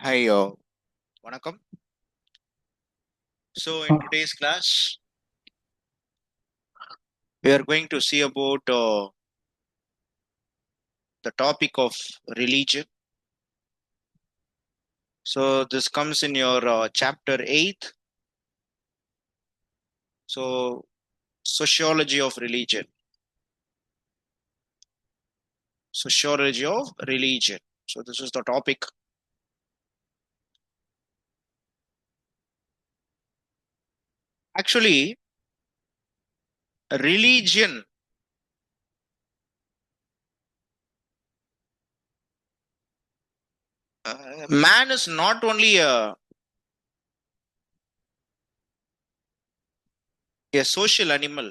Hi, வணக்கம். So, in Uh, today's class, we are going to see about the topic of religion. So, this comes in your chapter 8. So, sociology of religion. Sociology of religion. So, this is the topic. Actually, religion, man is not only a social animal,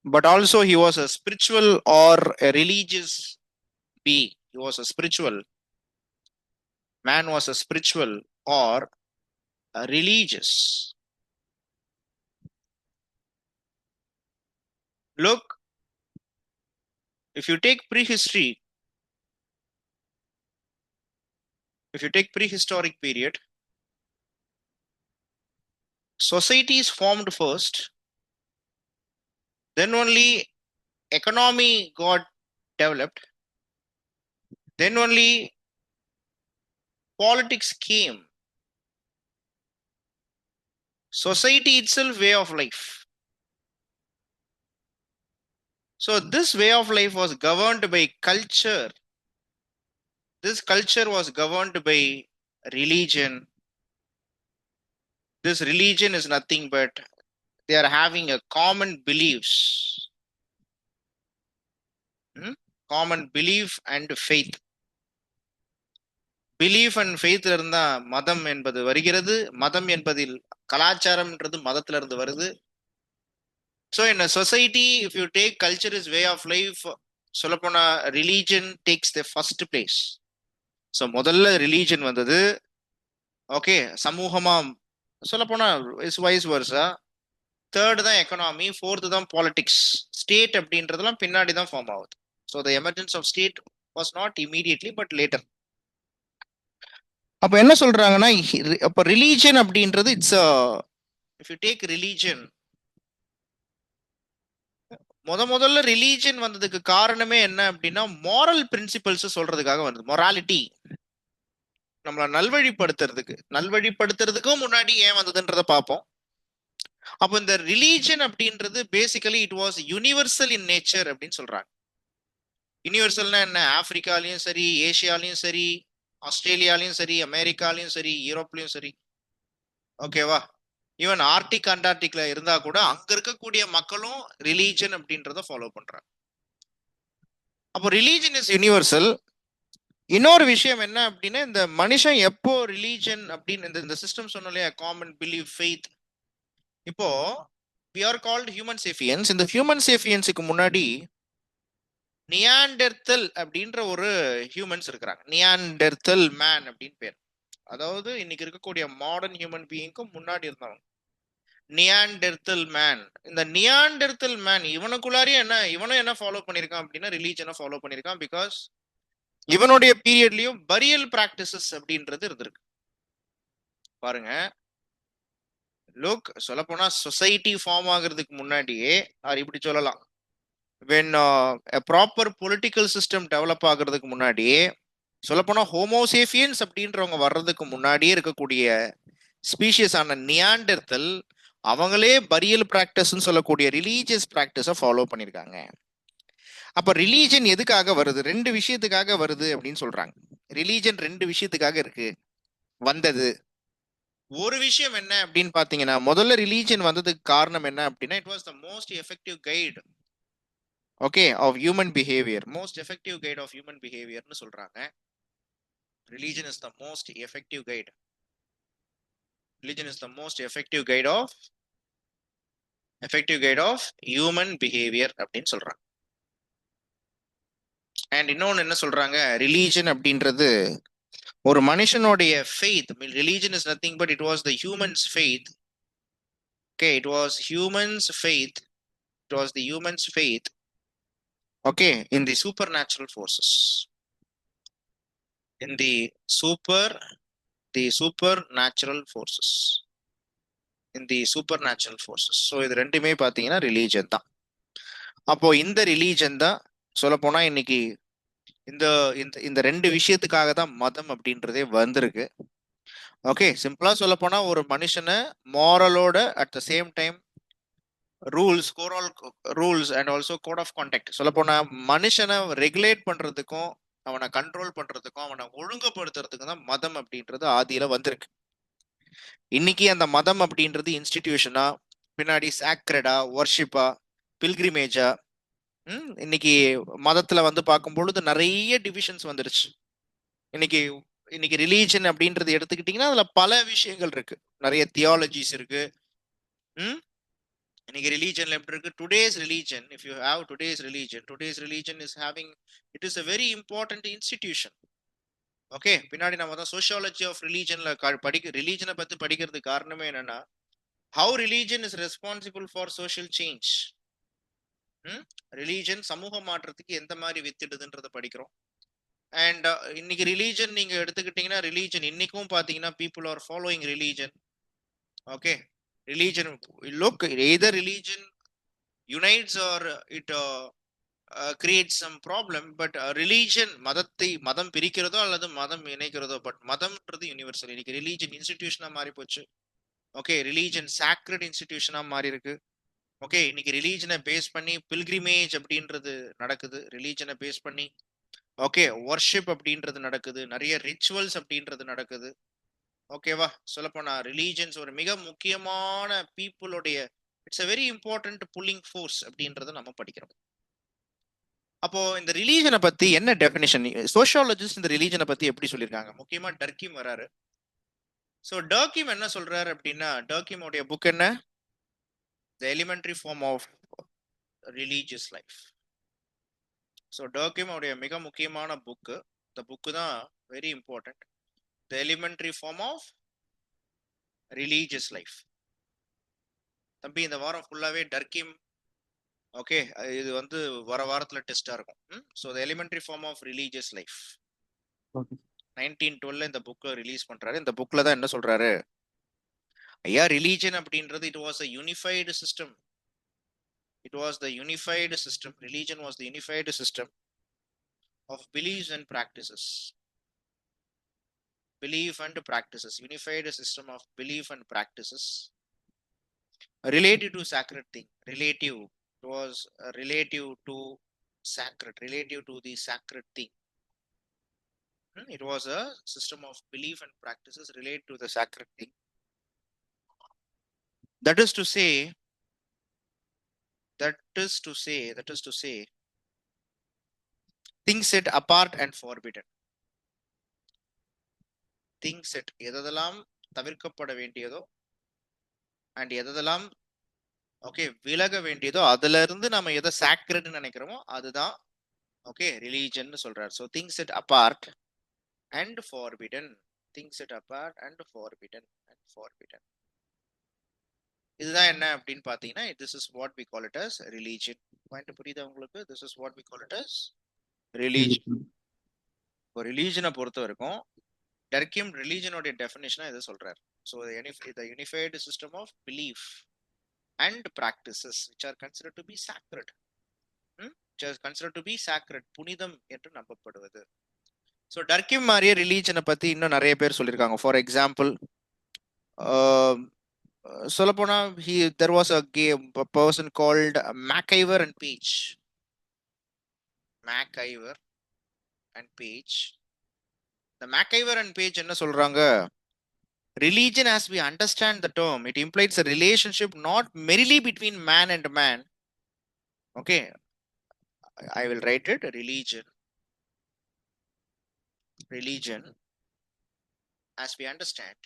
but also he was a spiritual or a religious being. He was a spiritual. Man was a spiritual or religious. Look, if you take prehistory, if you take prehistoric period, societies formed first, then only economy got developed, then only politics came. Society itself, way of life. So this way of life was governed by culture. This culture was governed by religion. This religion is nothing but they are having a common beliefs, hmm? Common belief and faith. Belief and ஃபெய்த்ல இருந்தா மதம் என்பது வருகிறது. மதம் என்பதில் கலாச்சாரம்ன்றது மதத்துல இருந்து வருது. So in a society if you take culture is way of life, சொல்லப்போனா religion takes the first place. So முதல்ல ரிலீஜன் வந்தது. ஓகே, சமூகமா சொல்லப்போனா இஸ் வைஸ் வர்ஸா. தேர்டு தான் எக்கனாமி, ஃபோர்த்து தான் பாலிடிக்ஸ். ஸ்டேட் அப்படின்றதெல்லாம் பின்னாடி தான் ஃபார்ம் ஆகுது. So the emergence of state was not immediately but later. அப்ப என்ன சொல்றாங்கன்னா, அப்ப ரிலீஜன் அப்படின்றது it's if you take religion, முதல்ல ரிலீஜன் வந்ததுக்கு காரணமே என்ன அப்படின்னா மாரல் பிரின்சிபல்ஸ் சொல்றதுக்காக வந்தது. மொராலிட்டி, நம்மள நல்வழிப்படுத்துறதுக்கும் முன்னாடி ஏன் வந்ததுன்றத பார்ப்போம். அப்போ இந்த ரிலீஜன் அப்படின்றது basically it was universal in nature அப்படின்னு சொல்றாங்க. யூனிவர்சல்னா என்ன? ஆப்பிரிக்காலையும் சரி, ஏசியாலையும் சரி, ஆஸ்திரேலியாலையும் சரி, அமெரிக்காலையும் சரி, யூரோப்லயும் சரி, ஓகேவா? ஈவன் ஆர்டிக் அண்டார்டிக்ல இருந்தா கூட அங்க இருக்கக்கூடிய மக்களும் ரிலீஜன் அப்படின்றத ஃபாலோ பண்றாங்க. அப்போ ரிலீஜன் இஸ் யூனிவர்சல். இன்னொரு விஷயம் என்ன அப்படின்னா, இந்த மனுஷன் எப்போ ரிலீஜன் அப்படின்னு இந்த சிஸ்டம் சொன்னோம் இல்லையா, காமன் பிலீவ் ஃபெய்த். இப்போ வி ஆர் கால்ட் ஹியூமன் சேஃபியன்ஸ். இந்த ஹியூமன் சேஃபியன்ஸுக்கு முன்னாடி நியாண்டெர்தல் அப்படின்ற ஒரு ஹியூமன்ஸ் இருக்கிறாங்க. நியாண்டெர்தல் மேன் அப்படின்னு பேர். அதாவது இன்னைக்கு இருக்கக்கூடிய மாடர்ன் ஹியூமன் பீயிங்க்கும் முன்னாடி இருந்தவங்க நியாண்டெர்தல் மேன். இந்த நியாண்டெர்தல் மேன் இவனுக்குள்ளாரியே இவனும் என்ன ஃபாலோ பண்ணிருக்கான் அப்படின்னா ரிலீஜனை ஃபாலோ பண்ணிருக்கான். பிகாஸ் இவனுடைய பீரியட்லயும் பரியல் பிராக்டிசஸ் அப்படின்றது இருந்திருக்கு. பாருங்க, லுக், சொல்ல போனா சொசைட்டி ஃபார்ம் ஆகுறதுக்கு முன்னாடியே இப்படி சொல்லலாம், when a proper political system develop ஆகுறதுக்கு முன்னாடியே, சொல்லப்போனா ஹோமோசேஃபியன்ஸ் அப்படின்றவங்க வர்றதுக்கு முன்னாடியே இருக்கக்கூடிய ஸ்பீஷியஸ் ஆன நியாண்டர்தல் அவங்களே பரியல் பிராக்டிஸ்ன்னு சொல்லக்கூடிய ரிலீஜியஸ் பிராக்டிஸை ஃபாலோ பண்ணியிருக்காங்க. அப்ப ரிலீஜன் எதுக்காக வருது? ரெண்டு விஷயத்துக்காக வருது அப்படின்னு சொல்றாங்க. ரிலீஜன் ரெண்டு விஷயத்துக்காக இருக்கு வந்தது. ஒரு விஷயம் என்ன அப்படின்னு பாத்தீங்கன்னா, முதல்ல ரிலீஜன் வந்ததுக்கு காரணம் என்ன அப்படின்னா, it was the most effective guide, okay, of human behaviour. Most effective guide of human பிஹேவியர்னு சொல்றாங்க. Religion is the most effective guide. Religion is the most effective guide of human behaviour அப்படின்னு சொல்றாங்க. And இன்னொன்னு என்ன சொல்றாங்க, religion அப்படின்றது ஒரு மனுஷனுடைய faith. Religion is nothing but it was the humans faith. Okay, it was humans faith. It was the humans faith, okay, in the super natural forces. in the supernatural forces. In the supernatural forces. So இது ரெண்டுமே பார்த்தீங்கன்னா religion தான். அப்போ இந்த religion தான் சொல்ல போனா இன்னைக்கு இந்த இந்த இந்த ரெண்டு விஷயத்துக்காக தான் மதம் அப்படின்றதே வந்திருக்கு. ஓகே, சிம்பிளா சொல்ல போனா ஒரு மனுஷனை மாரலோட at the same time rules coral rules and also code of conduct சொல்ல போனா மனுஷனை ரெகுலேட் பண்றதுக்கும் அவனை கண்ட்ரோல் பண்றதுக்கும் அவனை ஒழுங்குபடுத்துறதுக்கும் தான் மதம் அப்படின்றது ஆதியில வந்திருக்கு. இன்னைக்கு அந்த மதம் அப்படின்றது இன்ஸ்டிடியூஷனா, பின்னாடி சாக்ரடா, வர்ஷிப்பா, பில்கிரிமேஜா, இன்னைக்கு மதத்துல வந்து பார்க்கும் பொழுது நிறைய டிவிஷன்ஸ் வந்துருச்சு. இன்னைக்கு இன்னைக்கு ரிலீஜன் அப்படின்றது எடுத்துக்கிட்டீங்கன்னா அதுல பல விஷயங்கள் இருக்கு, நிறைய தியாலஜிஸ் இருக்கு. இன்னைக்கு ரிலீஜன்ல எப்படி இருக்கு? Today's religion, if you have today's religion is having, it is a very important institution. Okay, பின்னாடி நம்ம தான் சோஷியாலஜி ஆஃப் ரிலீஜன்ல ரிலீஜனை பத்தி படிக்கிறதுக்கு காரணமே என்னன்னா, how religion is responsible for social change. Religion சமூக மாற்றத்துக்கு எந்த மாதிரி வித்திடுதுன்றத படிக்கிறோம். அண்ட் இன்னைக்கு ரிலீஜன் நீங்க எடுத்துக்கிட்டீங்கன்னா ரிலீஜன் இன்னைக்கும் பாத்தீங்கன்னா people are following religion. Okay, religion look either religion unites or it create some problem. But religion மதம் பிரிக்கிறதோ அல்லது மதம் இணைக்கிறதோ, பட் மதம்ன்றது யூனிவர்சல். இன்னைக்கு ரிலீஜன் இன்ஸ்டிடியூஷனா மாறி போச்சு. ஓகே, ரிலீஜன் சாக்ரட் இன்ஸ்டிடியூஷனா மாறி இருக்கு. ஓகே, இன்னைக்கு ரிலீஜனை பேஸ் பண்ணி பில்கிரிமேஜ் அப்படின்றது நடக்குது, ரிலீஜனை பேஸ் பண்ணி. ஓகே, வர்ஷிப் அப்படின்றது நடக்குது, நிறைய ரிச்சுவல்ஸ் அப்படின்றது நடக்குது. ஓகேவா, சொல்லப்போனா ரிலீஜன்ஸ் ஒரு மிக முக்கியமான பீப்புளுடைய it's a very important pulling force அப்படின்றத நம்ம படிக்கிறோம். அப்போ இந்த ரிலீஜனை பத்தி என்ன டெபினிஷன், சோஷியாலஜிஸ்ட் இந்த ரிலீஜனை பத்தி எப்படி சொல்லியிருக்காங்க? முக்கியமா டர்கிம் வராரு. ஸோ டர்கிம் என்ன சொல்றாரு அப்படின்னா, டர்கிமோடைய புக் என்ன? The elementary form of religious life. So Durkheim உடைய மிக முக்கியமான புக்கு, இந்த புக்கு தான் very important, the elementary form of religious life. தம்பி இந்த வாரம் ஃபுல்லாவே டர்கிம். ஓகே, இது வந்து வர வாரத்துல டெஸ்டா இருக்கும். So the elementary form of religious life 1912 இந்த புக்கை ரிலீஸ் பண்றாரு. இந்த புக்ல தான் என்ன சொல்றாரு? ஐயா, ரிலீஜன் அப்படின்றது it was a unified system. It was the unified system. Religion was the unified system of beliefs and practices. Belief and practices, unified system of belief and practices related to sacred thing. Relative, it was relative to sacred, relative to the sacred thing. It was a system of belief and practices related to the sacred thing. That is to say, things set apart and forbidden. Things set எதெல்லாம் தவிர்க்கப்பட வேண்டியதோ and எதெல்லாம் okay விலக வேண்டியதோ அதுல இருந்து நம்ம எதை சாக்ரெட்னு நினைக்கிறோமோ அதுதான் ஓகே ரிலீஜன் சொல்றாரு. So things set apart and forbidden, things set apart and forbidden and forbidden. இதுதான் என்ன அப்படின்னு பாத்தீங்கன்னா, this is what we call it as religion. Point புரியுதா உங்களுக்கு? This is what we call it as religion. இப்போ ரிலீஜனை பொறுத்த வரைக்கும் டர்கிம் ரிலீஜனோட டெஃபினேஷனா இதை சொல்றாரு. So the unified system of belief and practices which are considered to be sacred, which are considered to be sacred, புனிதம் என்று நம்பப்படுவது. ஸோ டர்கிம் மாதிரியே ரிலீஜனை பத்தி இன்னும் நிறைய பேர் சொல்லியிருக்காங்க. ஃபார் எக்ஸாம்பிள், சொல்லப்போனா there was a person called MacIver and Page. MacIver and Page. The MacIver and Page என்ன சொல்றாங்க? Religion, as we understand the term, it implies a relationship not merely between man and man. Okay, I will write it. Religion, as we understand,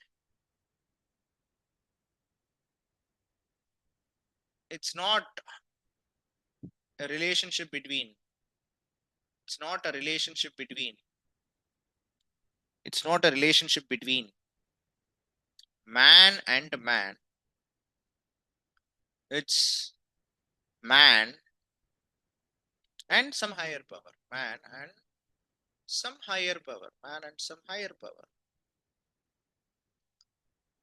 it's not a relationship between, it's not a relationship between man and man. It's man and some higher power. Man and some higher power, man and some higher power.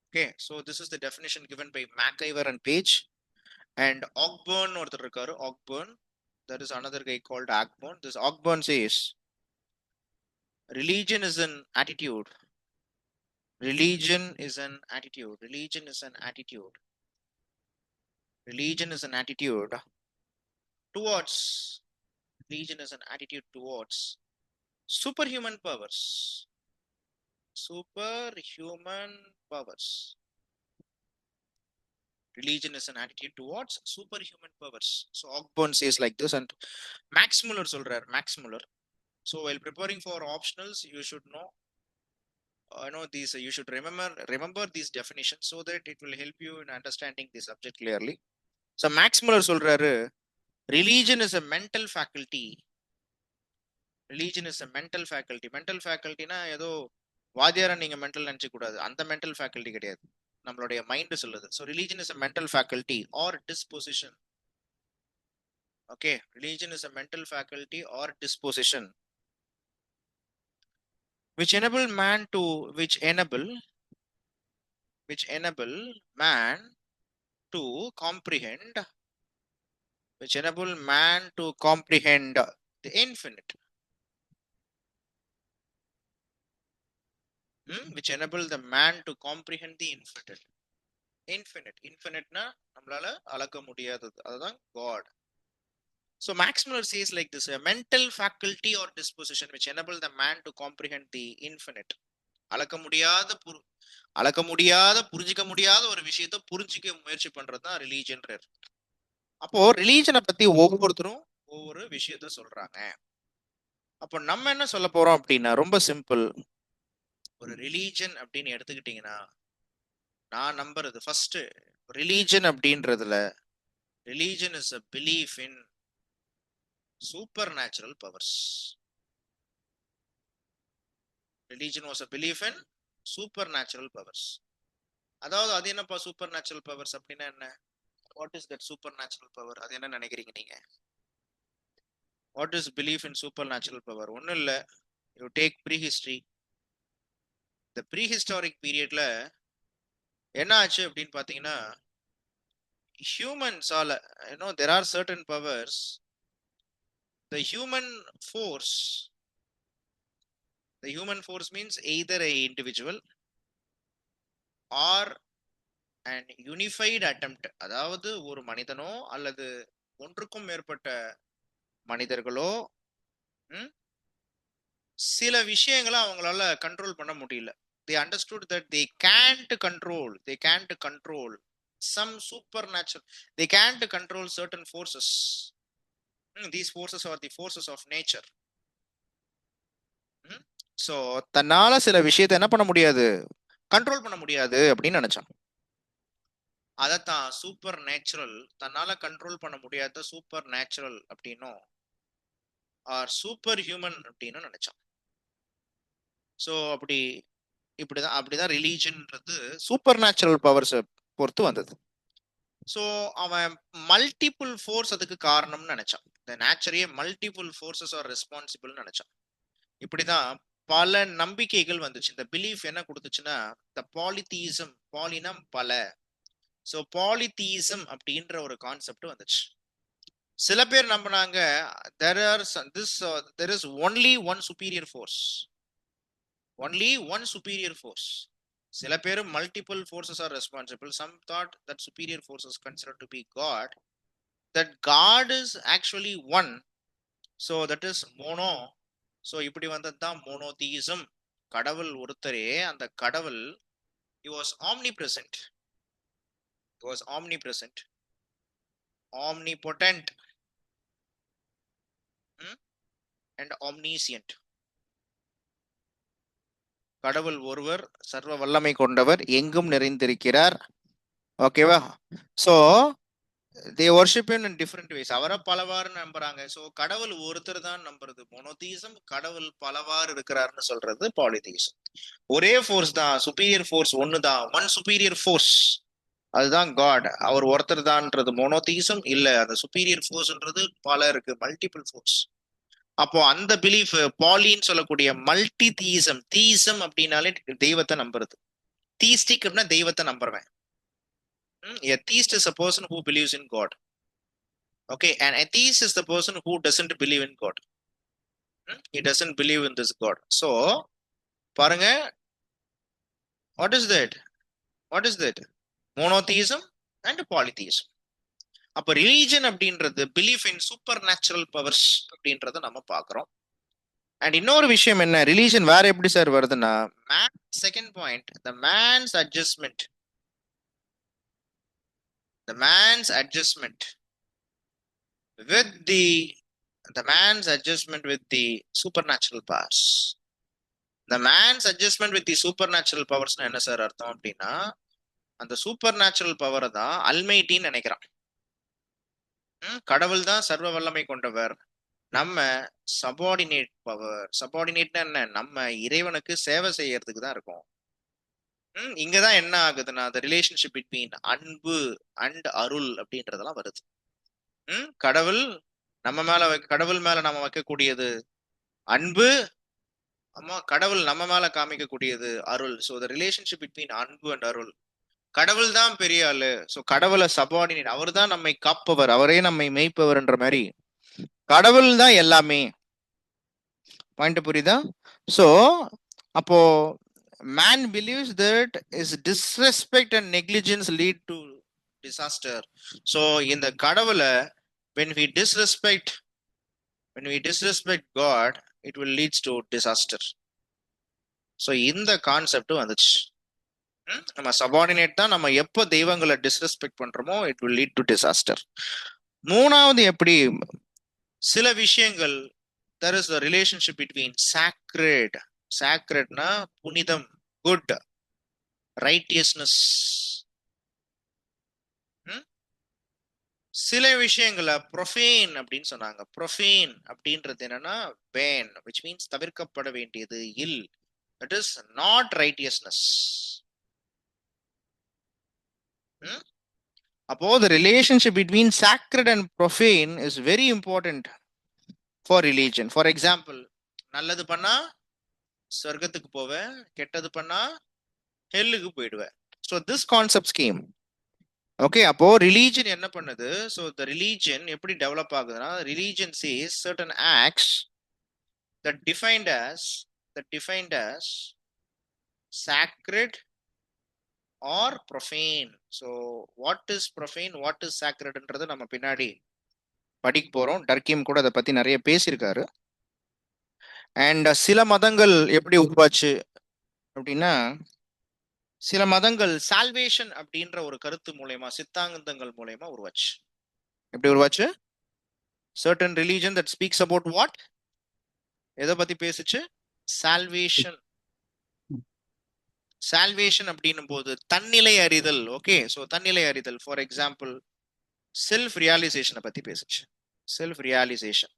Okay, so this is the definition given by MacIver and Page. And Ogburn ஒருத்தர் இருக்காரு, Ogburn. There is another guy called Ogburn. This Ogburn says, religion is an attitude. Religion is an attitude. Religion is an attitude. Religion is an attitude towards. Religion is an attitude towards superhuman powers. Superhuman powers. Religion is an attitude towards superhuman powers. So Ogburn says like this, and Max Muller சொல்றார், Max Muller. So while preparing for optionals, you should know these. You should remember these definitions so that it will help you in understanding the subject clearly. So Max Muller சொல்றாரு, religion is a mental faculty. Religion is a mental faculty. Mental faculty na ஏதோ வாத்தியார நீங்க mental நினைச்சு கூடாது, அந்த mental faculty கிடையாது, நம்மளுடைய mind சொல்லுது. So religion is a mental faculty or disposition. Okay, religion is a mental faculty or disposition which enable man to man to comprehend the infinite. Which enable the man to comprehend the infinite. Infinite na நம்மளால அளக்க முடியாதது, அதுதான் God. So Max Muller says like this, a mental faculty or disposition which enable the man to comprehend the infinite. அளக்க முடியாத புரிஞ்சிக்க முடியாத ஒரு விஷயத்தை புரிஞ்சிக்க முயற்சி பண்றதுதான் ரிலீஜன். அப்போ ரிலீஜனை பத்தி ஒவ்வொருத்தரும் ஒவ்வொரு விஷயத்த சொல்றாங்க. அப்போ நம்ம என்ன சொல்ல போறோம் அப்படின்னா, ரொம்ப சிம்பிள். ஒரு ரிலீஜன் அப்படின்னு எடுத்துக்கிட்டீங்கன்னா, நான் நம்புறது ஃபர்ஸ்ட், ரிலீஜன் அப்படின்றதுல religion is a belief in supernatural powers. Religion was a belief in supernatural powers. அதாவது அது என்னப்பா supernatural powers அப்படின்னா என்ன? What is that supernatural power? அது என்ன நினைக்கிறீங்க நீங்க? What is belief in supernatural power? ஒன்னும் இல்ல, you take prehistory. The prehistoric periodல என்ன ஆச்சு அப்படின்னு பாத்தீங்கன்னா, humans all, there are certain powers. The human force means either a individual or an unified attempt. அதாவது ஒரு மனிதனோ அல்லது ஒன்றுக்கும் மேற்பட்ட மனிதர்களோ சில விஷயங்களை அவங்களால கண்ட்ரோல் பண்ண முடியல. They understood that they can't control some supernatural, they can't control certain forces. These forces are the forces of nature. So தன்னால சில விஷயத்தை என்ன பண்ண முடியாது, கண்ட்ரோல் பண்ண முடியாது அப்படின்னு நினைச்சான். அதத்தான் சூப்பர் நேச்சுரல், தன்னால கண்ட்ரோல் பண்ண முடியாத சூப்பர் நேச்சுரல் அப்படின்னும் ஆர் சூப்பர் ஹியூமன் அப்படின்னு நினைச்சான். ஸோ அப்படிதான் ரிலீஜன்ன்றது சூப்பர் நேச்சுரல் பவர்ஸை பொறுத்து வந்தது. ஸோ அவன் மல்டிபிள் ஃபோர்ஸ் அதுக்கு காரணம்னு நினைச்சான். இந்த நேச்சரையே மல்டிபிள் ஃபோர்ஸஸ் ஆர் ரெஸ்பான்சிபிள்னு நினைச்சான். இப்படிதான் பல நம்பிக்கைகள் வந்துச்சு. இந்த பிலீஃப் என்ன கொடுத்துச்சுன்னா, த பாலிதீசம், பாலினம் பல. ஸோ பாலிதீசம் அப்படின்ற ஒரு கான்செப்ட் வந்துச்சு. சில பேர் நம்பினாங்க there is only one superior force. சில பேர் multiple forces are responsible. Some thought that superior force is considered to be God, that God is actually one. So that is mono. So இப்படி வந்தது தான் monotheism. கடவுள் ஒருத்தரே, அந்த கடவுள் he was omnipresent, omnipotent and omniscient. கடவுள் ஒருவர், சர்வ வல்லமை கொண்டவர், எங்கும் நிறைந்திருக்கிறார். ஓகேவா? So they worship him in different ways. அவரை பலவாறு நம்புறாங்க. சோ கடவுள் ஒருத்தர் தான் நம்புறது மோனோதீசம், கடவுள் பலவாறு இருக்கிறார்னு சொல்றது பாலிதீசம். ஒரே ஃபோர்ஸ் தான், சுப்பீரியர் ஃபோர்ஸ் ஒன்னு தான், ஒன் சுப்பீரியர் ஃபோர்ஸ், அதுதான் காட். அவர் ஒருத்தர் தான்ன்றது மோனோதீசம் இல்ல. அந்த சுப்பீரியர் ஃபோர்ஸ்ன்றது பல இருக்கு, மல்டிபிள் ஃபோர்ஸ். அப்போ அந்த பிலீஃப் பாலின்னு சொல்லக்கூடிய மல்டி தீசம். தீசம் அப்படின்னாலே தெய்வத்தை நம்புறது. தீஸ்டிக் அப்படின்னா தெய்வத்தை நம்புறவன். A theist is a person who believes in God. Okay, an atheist is the person who doesn't believe in God. He doesn't believe in this God. So பாருங்க, what is that? What is that? Monotheism and polytheism. அப்ப religion அப்படின்றது belief இன் super natural powers அப்படின்றத நம்ம பார்க்கிறோம். And இன்னொரு விஷயம் என்ன, religion வேற எப்படி சார் வருதுன்னா, second point, the mens adjustment. The mens adjustment with the man's adjustment with the supernatural powers. The man's adjustment with the supernatural powers என்ன சார் அர்த்தம் அப்படின்னா, அந்த சூப்பர் நேச்சுரல் பவரை தான் அல்மைட்டின்னு நினைக்கிறான். கடவுள் தான் சர்வ வல்லமை கொண்டவர், நம்ம சபார்டினேட் பவர். சபார்டினேட்னா என்ன, நம்ம இறைவனுக்கு சேவை செய்யறதுக்கு தான் இருக்கும். இங்கதான் என்ன ஆகுதுன்னா, அந்த ரிலேஷன்ஷிப் பிட்வீன் அன்பு அண்ட் அருள் அப்படின்றதெல்லாம் வருது. கடவுள் கடவுள் மேல நம்ம வைக்கக்கூடியது அன்பு, அம்மா கடவுள் நம்ம மேல காமிக்கக்கூடியது அருள். ஸோ த ரிலேஷன்ஷிப் பிட்வீன் அன்பு அண்ட் அருள். கடவுள் தான் பெரிய ஆளு, ஸோ கடவுளை சபார்டினேட், அவர் தான் நம்மை காப்பவர், அவரே நம்மை மேய்ப்பவர்ன்ற மாதிரி கடவுள் தான் எல்லாமே. பாயிண்ட் புரியுதா? ஸோ அப்போ man believes that is disrespect and negligence lead to disaster. So in the கடவுளை when we disrespect God, it will leads to disaster. So இந்த கான்செப்ட் வந்துச்சு. நம்ம சபார்டினேட் தான், நம்ம எப்போ தெய்வங்களை டிஸ்ரெஸ்பெக்ட் பண்றோமோ it will lead to disaster. மூணாவது எப்படி, சில விஷயங்கள், there is a relationship between sacredனா புனிதம், good, righteousness. சில விஷயங்களை profane அப்படின்னு சொன்னாங்க. profane அப்படின்றது என்னன்னா ban, which means தவிர்க்கப்பட வேண்டியது, இல், that is not righteousness. அப்போ the relationship between sacred and profane is very important for religion. For example, நல்லது பண்ணா சொர்க்கத்துக்கு போவேன், கெட்டது பண்ணா ஹெல்லுக்கு போயிடுவேன். So this concept scheme. Okay, அப்போ ரிலீஜன் என்ன பண்ணுது? ஸோ த ரிலீஜன் எப்படி டெவலப் ஆகுதுன்னா, religion says certain acts that defined as sacred or profane. So what is profane, what is sacredன்றது நம்ம பின்னாடி படிக்க போறோம். டர்கீம் கூட அதை பத்தி நிறைய பேசியிருக்காரு. அண்ட் சில மதங்கள் எப்படி உருவாச்சு அப்படின்னா, சில மதங்கள் சால்வேஷன் அப்படின்ற ஒரு கருத்து மூலயமா, சித்தாந்தங்கள் மூலயமா உருவாச்சு. எப்படி உருவாச்சு? certain religion that speaks about what? எதை பத்தி பேசுச்சு? சால்வேஷன். சால்வேஷன் அப்படின்னும் போது தன்னிலை அறிதல். ஓகே, ஸோ தன்னிலை அறிதல், ஃபார் எக்ஸாம்பிள் செல்ஃப் ரியலைசேஷனை பத்தி பேசுச்சு. செல்ஃப் ரியலைசேஷன்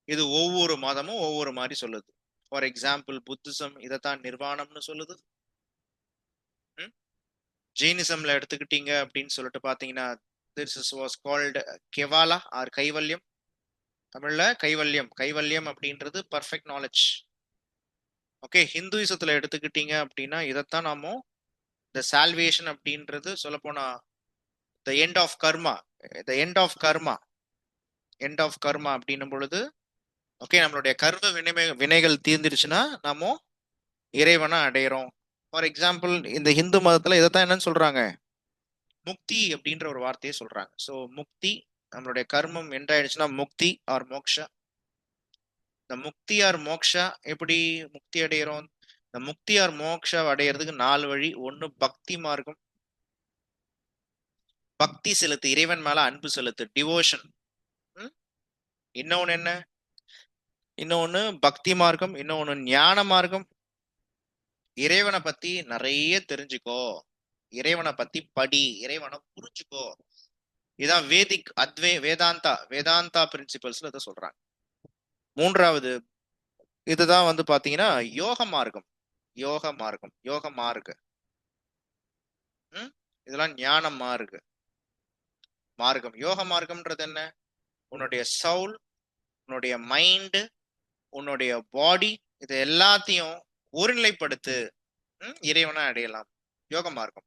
இது ஒவ்வொரு மதமும் ஒவ்வொரு மாதிரி சொல்லுது. ஃபார் எக்ஸாம்பிள் புத்திசம் இதைத்தான் நிர்வாணம்னு சொல்லுது. ஜெயினிசம்ல எடுத்துக்கிட்டீங்க அப்படின்னு சொல்லிட்டு பாத்தீங்கன்னா, this was called கெவாலா ஆர் கைவல்யம். தமிழ்ல கைவல்யம். கைவல்யம் அப்படின்றது பர்ஃபெக்ட் நாலேஜ். ஓகே, ஹிந்துயிசத்துல எடுத்துக்கிட்டீங்க அப்படின்னா இதைத்தான் நாம த சால்வேஷன் அப்படின்றது சொல்ல போனா the end of karma. The end of karma, end of karma அப்படின்னும் பொழுது, ஓகே, நம்மளுடைய கர்ம வினைகள் தீர்ந்துருச்சுன்னா நாம இறைவனை அடையிறோம். ஃபார் எக்ஸாம்பிள் இந்த ஹிந்து மதத்துல இதைத்தான் என்னன்னு சொல்றாங்க, முக்தி அப்படின்ற ஒரு வார்த்தையை சொல்றாங்க. ஸோ முக்தி, நம்மளுடைய கர்மம் எண்டாயிடுச்சுன்னா முக்தி ஆர் மோக்ஷா. இந்த முக்தி ஆர் மோக்ஷா எப்படி முக்தி அடையிறோம்? இந்த முக்தி ஆர் மோக்ஷா அடையிறதுக்கு 4 வழி. ஒன்னு பக்தி மார்க்கம், பக்தி செலுத்து, இறைவன் மேல அன்பு செலுத்து, டிவோஷன். இன்னொன்னு என்ன? இன்னொன்னு பக்தி மார்க்கம், இன்னொன்னு ஞான மார்க்கம். இறைவனை பத்தி நிறைய தெரிஞ்சுக்கோ, இறைவனை பத்தி படி, இறைவனை புரிஞ்சுக்கோ. இதான் வேதிக் வேதாந்தா பிரின்சிபல்ஸ்ல இதை சொல்றாங்க. மூன்றாவது இதுதான் வந்து பாத்தீங்கன்னா யோக மார்க்கம். யோக மார்க்க இதெல்லாம் ஞான மார்க்கம். யோக மார்க்கம்ன்றது என்ன? உன்னுடைய சவுல், உன்னுடைய மைண்டு, உன்னுடைய பாடி, இது எல்லாத்தையும் ஒருநிலைப்படுத்து. இறைவனை அடையலாம். யோக மார்க்கம்.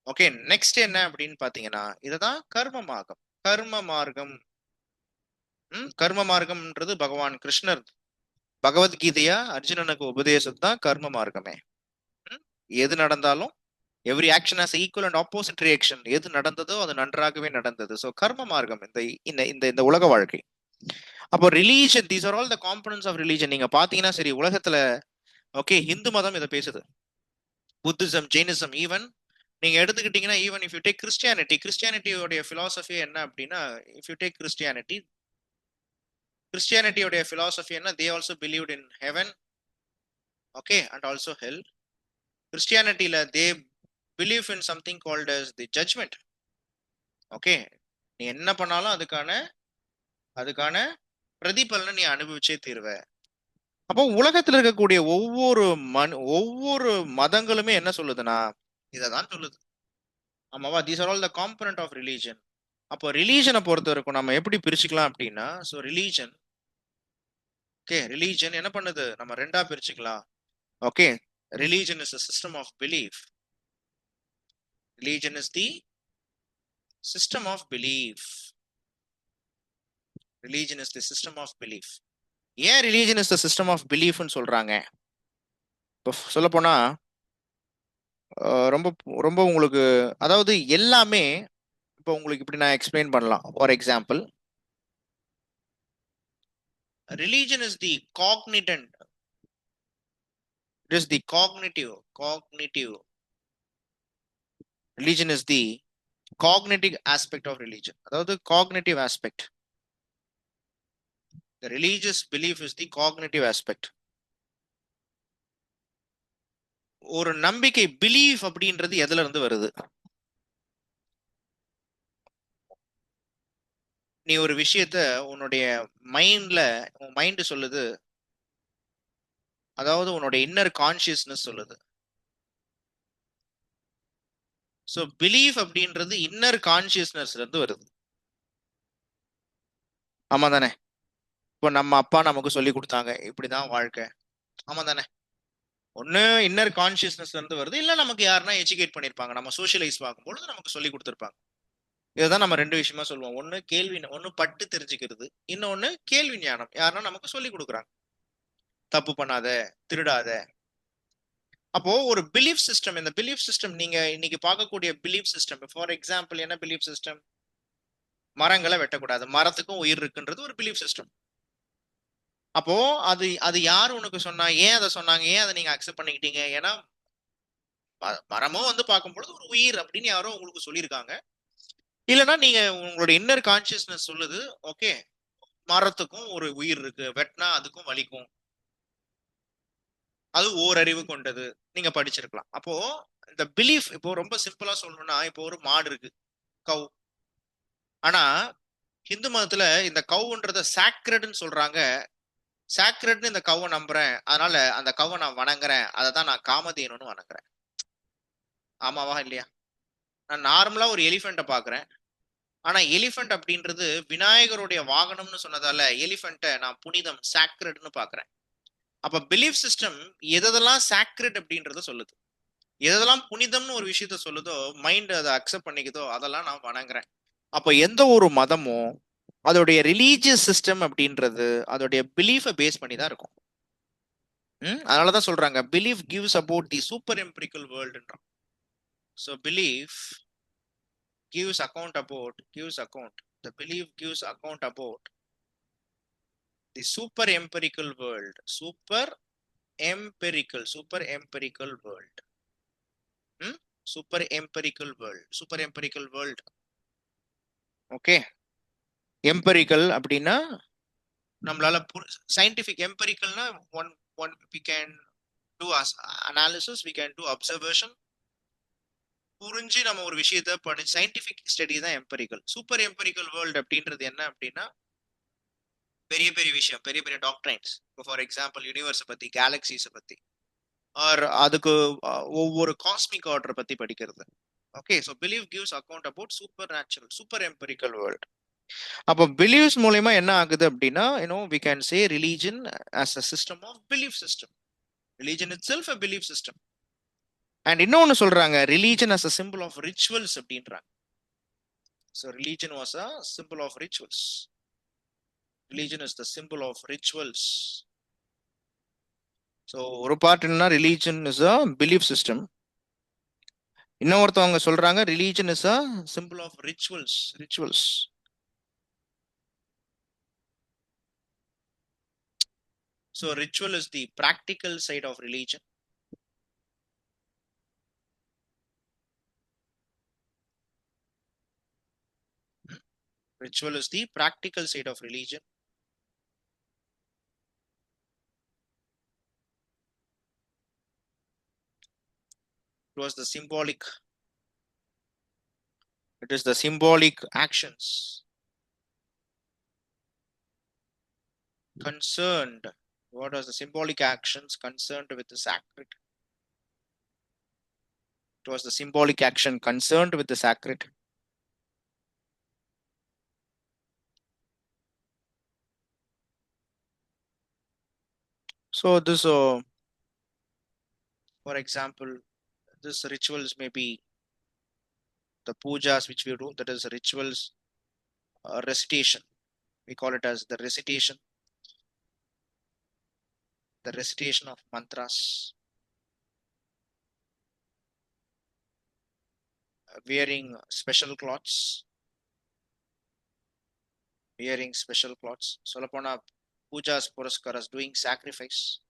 ஓகே, நெக்ஸ்ட் என்ன அப்படின்னு பாத்தீங்கன்னா, இதுதான் கர்ம மார்க்கம். கர்ம மார்க்கம், கர்ம மார்க்கம்ன்றது பகவான் கிருஷ்ணர் பகவத்கீதையா அர்ஜுனனுக்கு உபதேசம் தான் கர்ம மார்க்கமே. எது நடந்தாலும் every action has equal and opposite reaction. எது நடந்ததோ அது நன்றாகவே நடந்தது. ஸோ கர்ம மார்க்கம் இந்த இந்த இந்த உலக வாழ்க்கை. அப்போ religion, these are all the components of religion. நீங்க பாத்தீங்கன்னா சரி, உலகத்துல ஓகே ஹிந்து மதம் இதை பேசுது, புத்திசம், ஜெயினிசம், ஈவன் நீங்க எடுத்துக்கிட்டீங்கன்னா even if you take Christianity, கிறிஸ்டியானிட்டியோடைய பிலாசபி என்ன அப்படின்னா, இஃப் யூ டேக் கிறிஸ்டியானிட்டியோடைய பிலாசபி என்ன, they also believed in heaven, okay, and also hell. கிறிஸ்டியானிட்டியில they believe in something called as the judgement. Okay, நீ என்ன பண்ணாலும் அதுக்கான பிரதிபலனை நீ அனுபவிச்சே தீர்வ. அப்போ உலகத்துல இருக்கக்கூடிய ஒவ்வொரு மதங்களுமே என்ன சொல்லுதுன்னா இததான் சொல்லுது. ஆமாவா? These are all the component of religion. அப்போ ரிலீஜனை பொறுத்த வரைக்கும் நம்ம எப்படி பிரிச்சுக்கலாம் அப்படின்னா, ஸோ ரிலீஜன், ஓகே, ரிலீஜன் என்ன பண்ணுது, நம்ம ரெண்டா பிரிச்சுக்கலாம். Okay, religion is a system of belief. Religion is the system of belief. Religion is the system of belief. ஏன் religion is the system of பிலீஃப்னு சொல்றாங்க? இப்போ சொல்ல போனா ரொம்ப ரொம்ப உங்களுக்கு, அதாவது எல்லாமே இப்போ உங்களுக்கு இப்படி நான் எக்ஸ்பிளைன் பண்ணலாம். For example, religion is the காக்னிட்டன்ட், it is the cognitive religion is the cognitive aspect of religion. அதாவது cognitive aspect. The religious belief is the cognitive aspect. ஒரு நம்பிக்கை, பிலீஃப் அப்படின்றது எதுல இருந்து வருது? நீ ஒரு விஷயத்த உன்னுடைய மைண்ட் சொல்லுது, அதாவது உன்னுடைய இன்னர் கான்சியஸ்னஸ் சொல்லுது. ஸோ பிலீஃப் அப்படின்றது இன்னர் கான்சியஸ்னஸ்ல இருந்து வருது. ஆமா தானே? இப்போ நம்ம அப்பா நமக்கு சொல்லி கொடுத்தாங்க இப்படிதான் வாழ்க்கை, ஆமா தானே? ஒன்னு இன்னர் கான்சியஸ்னஸ்ல இருந்து வருது, இல்ல நமக்கு யாருன்னா எஜுகேட் பண்ணிருப்பாங்க, நம்ம சோஷியலைஸ் பார்க்கும்பொழுது நமக்கு சொல்லி கொடுத்துருப்பாங்க. இதுதான் நம்ம ரெண்டு விஷயமா சொல்லுவோம். ஒன்னு பட்டு தெரிஞ்சுக்கிறது, இன்னொன்னு கேள்வி ஞானம். யாருன்னா நமக்கு சொல்லி கொடுக்குறாங்க, தப்பு பண்ணாத, திருடாத. அப்போ ஒரு பிலீஃப் சிஸ்டம், இந்த பிலீஃப் சிஸ்டம் நீங்க இன்னைக்கு பார்க்கக்கூடிய பிலீஃப் சிஸ்டம், ஃபார் எக்ஸாம்பிள் என்ன பிலீஃப் சிஸ்டம்? மரங்களை வெட்டக்கூடாது, மரத்துக்கும் உயிர் இருக்குன்றது ஒரு பிலீஃப் சிஸ்டம். அப்போ அது அது யாரு உனக்கு சொன்னா, ஏன் அதை சொன்னாங்க, ஏன் அதை நீங்க அக்செப்ட் பண்ணிக்கிட்டீங்க? ஏன்னா மரமும் வந்து பார்க்கும்பொழுது ஒரு உயிர் அப்படின்னு யாரோ உங்களுக்கு சொல்லியிருக்காங்க. இல்லைன்னா நீங்க உங்களுடைய இன்னர் கான்சியஸ்னஸ் சொல்லுது, ஓகே மரத்துக்கும் ஒரு உயிர் இருக்கு, வெட்டினா அதுக்கும் வலிக்கும், அது ஓரறிவு கொண்டது, நீங்க படிச்சிருக்கலாம். அப்போ இந்த பிலீஃப், இப்போ ரொம்ப சிம்பிளா சொல்லணும்னா, இப்போ ஒரு மாடு இருக்கு, கவ். ஆனா ஹிந்து மதத்துல இந்த கவுன்றத சாக்ரெட்னு சொல்றாங்க. சாக்ரெட்னு இந்த கவ்வை நம்புறேன், அதனால அந்த கவ்வை நான் வணங்குறேன், அதை தான் நான் காமதேனுன்னு வணங்குறேன். ஆமாவா இல்லையா? நான் நார்மலா ஒரு எலிஃபெண்ட்டை பாக்குறேன், ஆனா எலிஃபெண்ட் அப்படின்றது விநாயகருடைய வாகனம்னு சொன்னதால எலிஃபெண்ட்டை நான் புனிதம், சாக்ரெட்னு பாக்குறேன். அப்ப பிலீஃப் சிஸ்டம் எதெல்லாம் சாக்ரெட் அப்படின்றத சொல்லுது, எதெல்லாம் புனிதம்னு ஒரு விஷயத்த சொல்லுதோ, மைண்ட் அதை அக்செப்ட் பண்ணிக்குதோ, அதெல்லாம் நான் வணங்குறேன். அப்ப எந்த ஒரு மதமும் அதோடைய ரிலீஜியஸ் சிஸ்டம் அப்படின்றது அதோடைய பிலீஃபை பேஸ் பண்ணி தான் இருக்கும். அதனாலதான் சொல்றாங்க belief gives about the super empirical வேர்ல்டுன்றான். So belief gives account the belief gives account about the super empirical world. Super empirical world. Super empirical world. Okay, empirical அப்படின்னா நம்மளால scientific, எம்பெரிக்கல்னா one we can do analysis, we can do observation, புரிஞ்சு நம்ம ஒரு விஷயத்த படி, scientific study தான் empirical. Super empirical world அப்படின்றது என்ன அப்படின்னா, பெரிய பெரிய விஷயம், பெரிய பெரிய டாக்ட்ரைன்ஸ். இப்போ ஃபார் எக்ஸாம்பிள் யூனிவர்ஸை பத்தி, கேலக்சிஸை பத்தி, ஆர் அதுக்கு ஒவ்வொரு காஸ்மிக் ஆர்டரை பத்தி படிக்கிறது. Okay, so believe gives account about super natural, super empirical world. அப்போ பிலீவ்ஸ் மூலயமா என்ன ஆகுது அப்படின்னா, we can say religion as a system of belief system. Religion itself a belief system. And இன்னொன்னு சொல்றாங்க, religion as a symbol of rituals அப்படின்றாங்க. So religion was a symbol of rituals. Religion is the symbol of rituals. So ஒரு part என்ன, religion is a belief system. இன்னொருத்தவங்க சொல்றாங்க religion is a symbol of rituals. So ritual is the practical side of religion. Ritual is the practical side of religion. It was the symbolic. It is the symbolic actions concerned. What was the symbolic actions concerned with the sacred? It was the symbolic action concerned with the sacred. So this, for example, this rituals may be the pujas which we do. That is rituals, recitation. We call it as the recitation of mantras. Wearing special clothes. Solapona pujas puraskaras, doing sacrifice.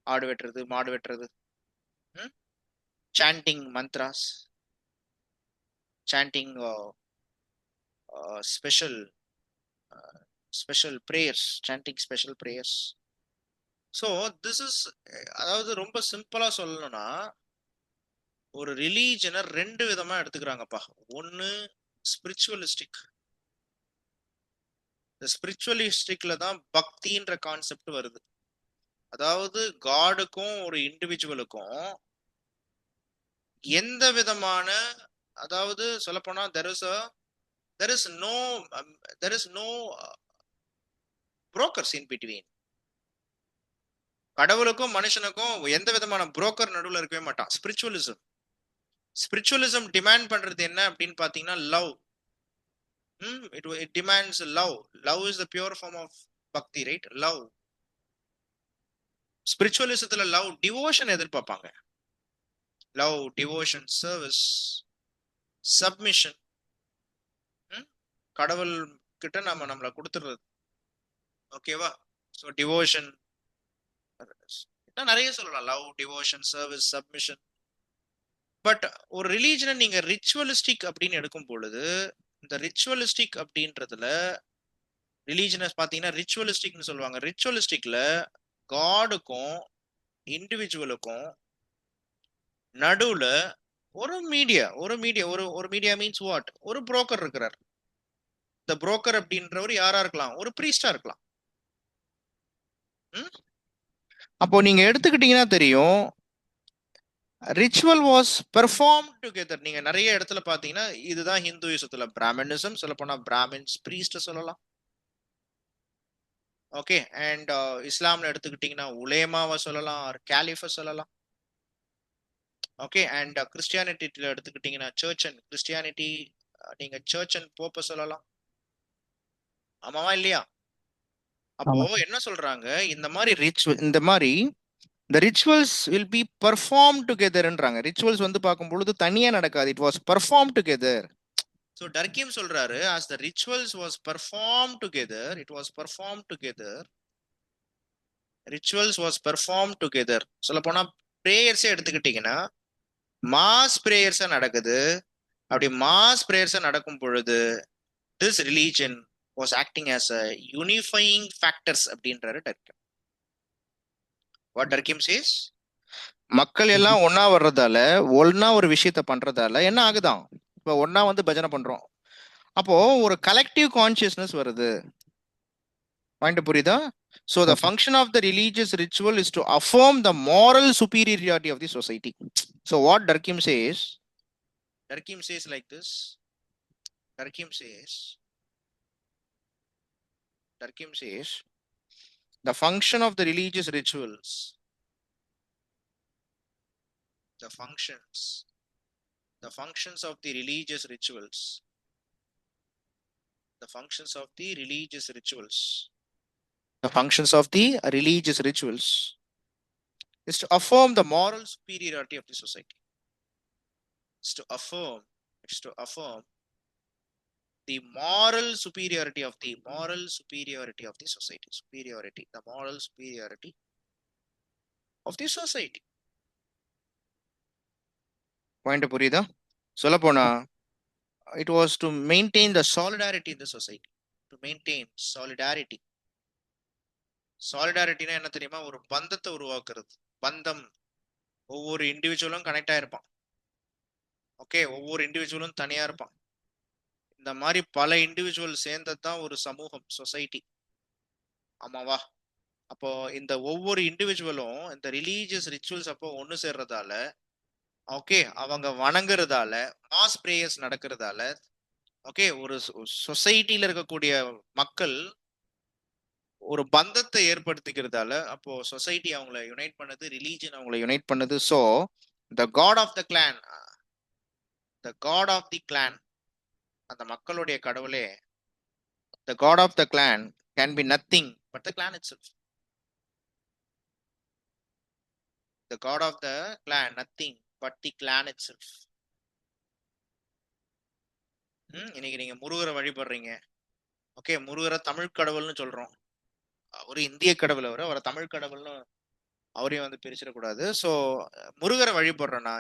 Aadu vetradhu, maadu vetradhu. Chanting mantras. Chanting special prayers. Chanting special prayers. So this is, அதாவது ரொம்ப சிம்பிளா சொல்லணும்னா, ஒரு ரிலீஜனை ரெண்டு விதமா எடுத்துக்கிறாங்கப்பா. ஒன்னு ஸ்பிரிச்சுவலிஸ்டிக். இந்த ஸ்பிரிச்சுவலிஸ்டிக்ல தான் பக்தின்ற கான்செப்ட் வருது. அதாவது காடுக்கும் ஒரு இண்டிவிஜுவலுக்கும் எந்த விதமான, அதாவது சொல்லப்போனா there is no brokers in between. கடவுளுக்கும் மனுஷனுக்கும் எந்த விதமான புரோக்கர் நடுவில் இருக்கவே மாட்டான். ஸ்பிரிச்சுவலிசம் டிமாண்ட் பண்றது என்ன அப்படின்னு பாத்தீங்கன்னா, love. It demands love. Love is the pure form of bhakti, right? Love. ஸ்பிரிச்சுவலிசத்துல லவ், டிவோஷன் எதிர்பார்ப்பாங்க. Love, devotion, service, submission. கடவுள் கிட்ட நம்மளை கொடுத்துடுறது. ஓகேவா? ஸோ டிவோஷன் நிறைய சொல்லலாம். Love, devotion, service, submission. But ஒரு ரிலீஜனை நீங்க ரிச்சுவலிஸ்டிக் அப்படின்னு எடுக்கும் பொழுது, இந்த ரிச்சுவலிஸ்டிக் அப்படின்றதுல ரிலீஜனை பாத்தீங்கன்னா ரிச்சுவலிஸ்டிக்னு சொல்லுவாங்க. ரிச்சுவலிஸ்டிக்ல காடுக்கும் இண்டிவிஜுவலுக்கும் நடுவுல ஒரு மீடியா மீன்ஸ் வாட், ஒரு புரோக்கர் இருக்கிறார். இந்த புரோக்கர் அப்படின்றவர் யாரா இருக்கலாம்? ஒரு பிரீஸ்டா இருக்கலாம். அப்போ நீங்க எடுத்துக்கிட்டீங்கன்னா தெரியும், ரிச்சுவல் வாஸ் பெர்ஃபார்ம் டுகெதர். நீங்க நிறைய இடத்துல பாத்தீங்கன்னா, இதுதான் ஹிந்துயிசத்துல பிராமணிசம், சொல்ல போனா பிராமின்ஸ் பிரீஸ்ட் சொல்லலாம். ஓகே. அண்ட் இஸ்லாம்ல எடுத்துக்கிட்டீங்கன்னா உலேமாவை சொல்லலாம், கேலிஃபை சொல்லலாம். ஓகே. அண்ட் கிறிஸ்டியானிட்டில எடுத்துக்கிட்டீங்கன்னா சர்ச் அண்ட் கிறிஸ்டியானிட்டி, நீங்க சர்ச் அண்ட் போப்ப சொல்லலாம். ஆமாவா இல்லையா? அப்போ என்ன சொல்றாங்க, இந்த மாதிரி the rituals will be performed togetherன்றாங்க. ரிச்சுவல்ஸ் வந்து பார்க்கும் பொழுது தனியா நடக்காது. it was performed together. So Durkheim சொல்றாரு, as the rituals was performed together, it was performed together. Rituals was performed together. சொல்ல போனா பிரேயர்ஸ் எடுத்துக்கிட்டீங்கன்னா மாஸ் பிரேயர்ஸ் நடக்குது. அப்படி மாஸ் பிரேயர்ஸ் நடக்கும் பொழுது this religion was acting as a unifying factors அப்படின்றாரு Durkheim. What Durkheim says, மக்கள் எல்லாம் ஒன்னா வர்றதால, ஒன்னா ஒரு விஷயத்த பண்றதால என்ன ஆகுதான், இப்ப ஒன்னா வந்து பஜனை பண்றோம், அப்போ ஒரு கலெக்டிவ் கான்சியஸ்னஸ் வருது. பாயிண்ட் புரியுதா? So the function of the religious ritual is to affirm the moral superiority of the society. So what Durkheim says like this. Durkheim says, Durkheim says the function of the religious rituals, the functions of the religious rituals, the functions of the religious rituals, the functions of the religious rituals is to affirm the moral superiority of the society. Is to affirm the moral superiority of the society. The moral superiority of the society. Point புரியுதா? சொல்ல போனா it was to maintain the solidarity in the society. To maintain solidarity. Solidarity என்ன தெரியுமா? ஒரு பந்தத்தை உருவாக்குறது. பந்தம், ஒவ்வொரு இண்டிவிஜுவலும் கனெக்ட் ஆயிருப்பான். ஓகே, ஒவ்வொரு இண்டிவிஜுவலும் தனியா இருப்பான். இந்த மாதிரி பல இண்டிவிஜுவல் சேர்ந்தது தான் ஒரு சமூகம், சொசைட்டி. ஆமாவா? அப்போ இந்த ஒவ்வொரு இண்டிவிஜுவலும் இந்த ரிலீஜியஸ் ரிச்சுவல்ஸ் அப்போ ஒன்று சேர்றதால, ஓகே, அவங்க வணங்குறதால, மாஸ் பிரேயர்ஸ் நடக்கிறதால, ஓகே, ஒரு சொசைட்டில இருக்கக்கூடிய மக்கள் ஒரு பந்தத்தை ஏற்படுத்திக்கிறதால, அப்போ சொசைட்டி அவங்கள யுனைட் பண்ணது, ரிலீஜன் அவங்கள யுனைட் பண்ணது. So the god of the clan, அந்த மக்களுடைய கடவுளே, the god of the clan can be nothing but the clan itself. The god of the clan, nothing but the clan itself. இன்னைக்கு நீங்க முருகரை வழிபடுறீங்க. Okay, முருகரை தமிழ் கடவுள்னு சொல்றோம். ஒரு இந்திய கடவுள், அவரை தமிழ் கடவுள்னு அவரையும் வந்து பிரிச்சிடக்கூடாது. ஸோ முருகரை வழிபடுறேன்னா,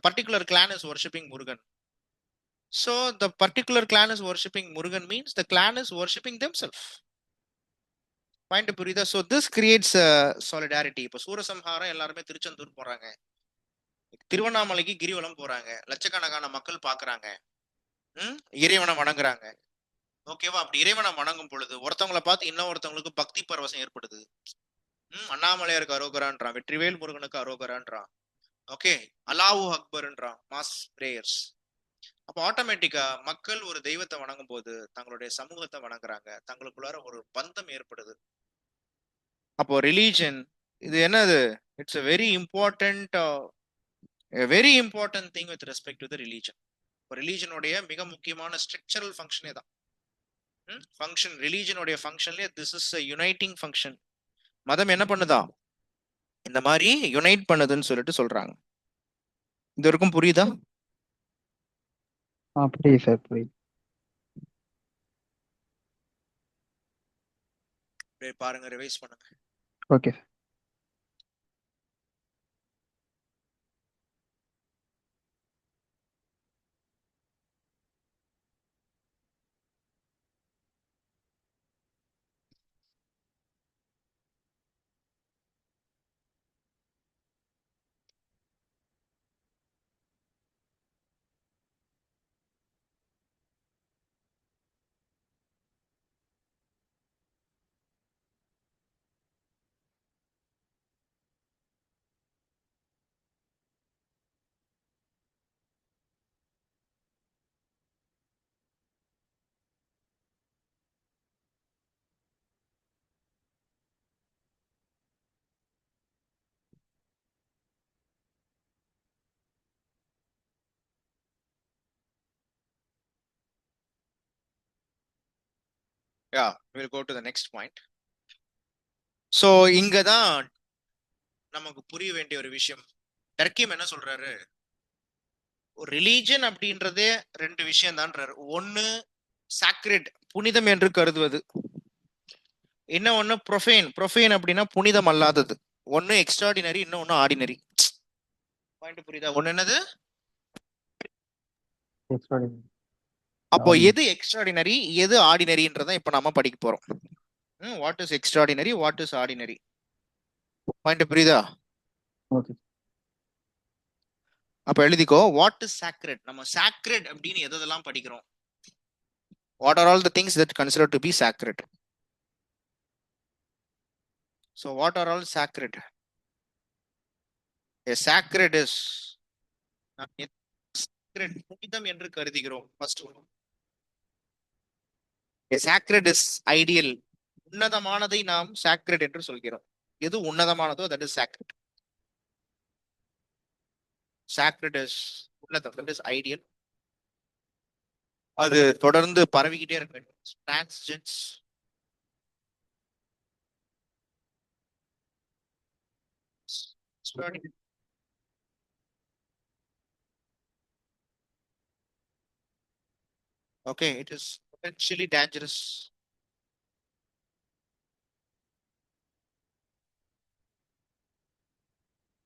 particular clan is worshipping Murugan. So the particular clan is worshipping Murugan means the clan is worshipping themselves. Point புரியுதா? So this creates solidarity. இப்போ சூரசம்ஹாரம் எல்லாருமே திருச்செந்தூர் போறாங்க, திருவண்ணாமலைக்கு கிரிவலம் போறாங்க, லட்சக்கணக்கான மக்கள் பாக்குறாங்க, இறைவனை வணங்குறாங்க. ஓகேவா? அப்படி இறைவனை வணங்கும் பொழுது ஒருத்தவங்களை பார்த்து இன்னொருத்தவங்களுக்கு பக்தி பரவசம் ஏற்படுது. அண்ணாமலையாருக்கு அரோகரான்றான், வெற்றிவேல் முருகனுக்கு அரோகரான்றான், ஓகே, அல்லாஹு அக்பர்ன்றான், மாஸ் பிரேயர்ஸ். அப்போ ஆட்டோமேட்டிக்கா மக்கள் ஒரு தெய்வத்தை வணங்கும் போது தங்களுடைய சமூகத்தை வணங்குறாங்க, தங்களுக்குள்ளார ஒரு பந்தம் ஏற்படுது. அப்போ ரிலீஜன் இது என்னது? It's a very important thing with respect to the religion. ரிலீஜனுடைய மிக முக்கியமான ஸ்ட்ரக்சரல் ஃபங்க்ஷனே தான் ஃபங்க்ஷன். ரிலீஜனுடைய ஃபங்க்ஷன்லயே this is a uniting function. மதம் என்ன பண்ணுதா? இந்த மாதிரி யுனைட் பண்ணுதுன்னு சொல்லிட்டு சொல்றாங்க. இது வரைக்கும் புரியுதா? புரியுது சார், புரியுது. பாருங்க, ரிவைஸ் பண்ணுங்க. Okay sir. Yeah, we'll go to the next point. So இங்க தான் நமக்கு புரிய வேண்டிய ஒரு விஷயம். டர்க்கீம் என்ன சொல்றாரு? ஒரு ரிலீஜன் அப்படின்றதே ரெண்டு விஷயம் தான்றாரு. ஒன்னு சாக்ரெட், புனிதம் என்று கருதுவது. இன்னொன்னு ப்ரொஃபேன். ப்ரொஃபேன் அப்படின்னா புனிதம் அல்லாதது. ஒன்னு எக்ஸ்ட்ராடினரி, இன்னொன்னு ஆர்டினரி. பாயிண்ட் புரியுதா? ஒன்னு என்னது? அப்போ எது எக்ஸ்ட்ராடினரி, எது ஆர்டினரின்றத இப்ப நாம படிக்க போறோம். What is extraordinary, what is ordinary? Point புரியுதா? அப்ப எழுதிக்கோ, வாட் இஸ் சாக்ரெட். நம்ம சாக்ரெட் அப்படின்னு எதெல்லாம் படிக்கிறோம்? What are all the things that considered to be sacred? So what are all sacred? A sacred is புனிதம் என்று கருதுகிறோம். First one. A sacred is ideal. உன்னதமானதை நாம் சாக்ரெட் என்று சொல்கிறோம். எது உன்னதமானதோ that is sacred. Sacred is உன்னதம், தட் இஸ் ஐடியல். அது தொடர்ந்து பரவிக்கிட்டே இருக்க வேண்டும். டிரான்ஸ்ஜென்ஸ் okay, it is potentially dangerous.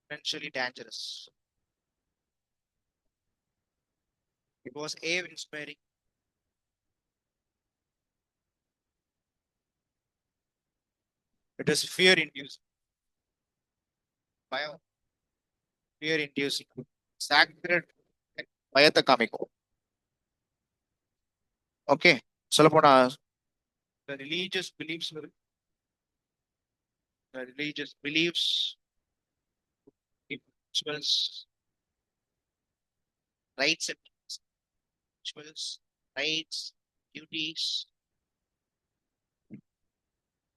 Potentially dangerous. It was awe inspiring. It is fear inducing. Bio, fear inducing. Sacred பயத்தை காமிக்கும். ஓகே, சொல்ல போனா the religious beliefs, rituals, rights and rituals, rights, duties.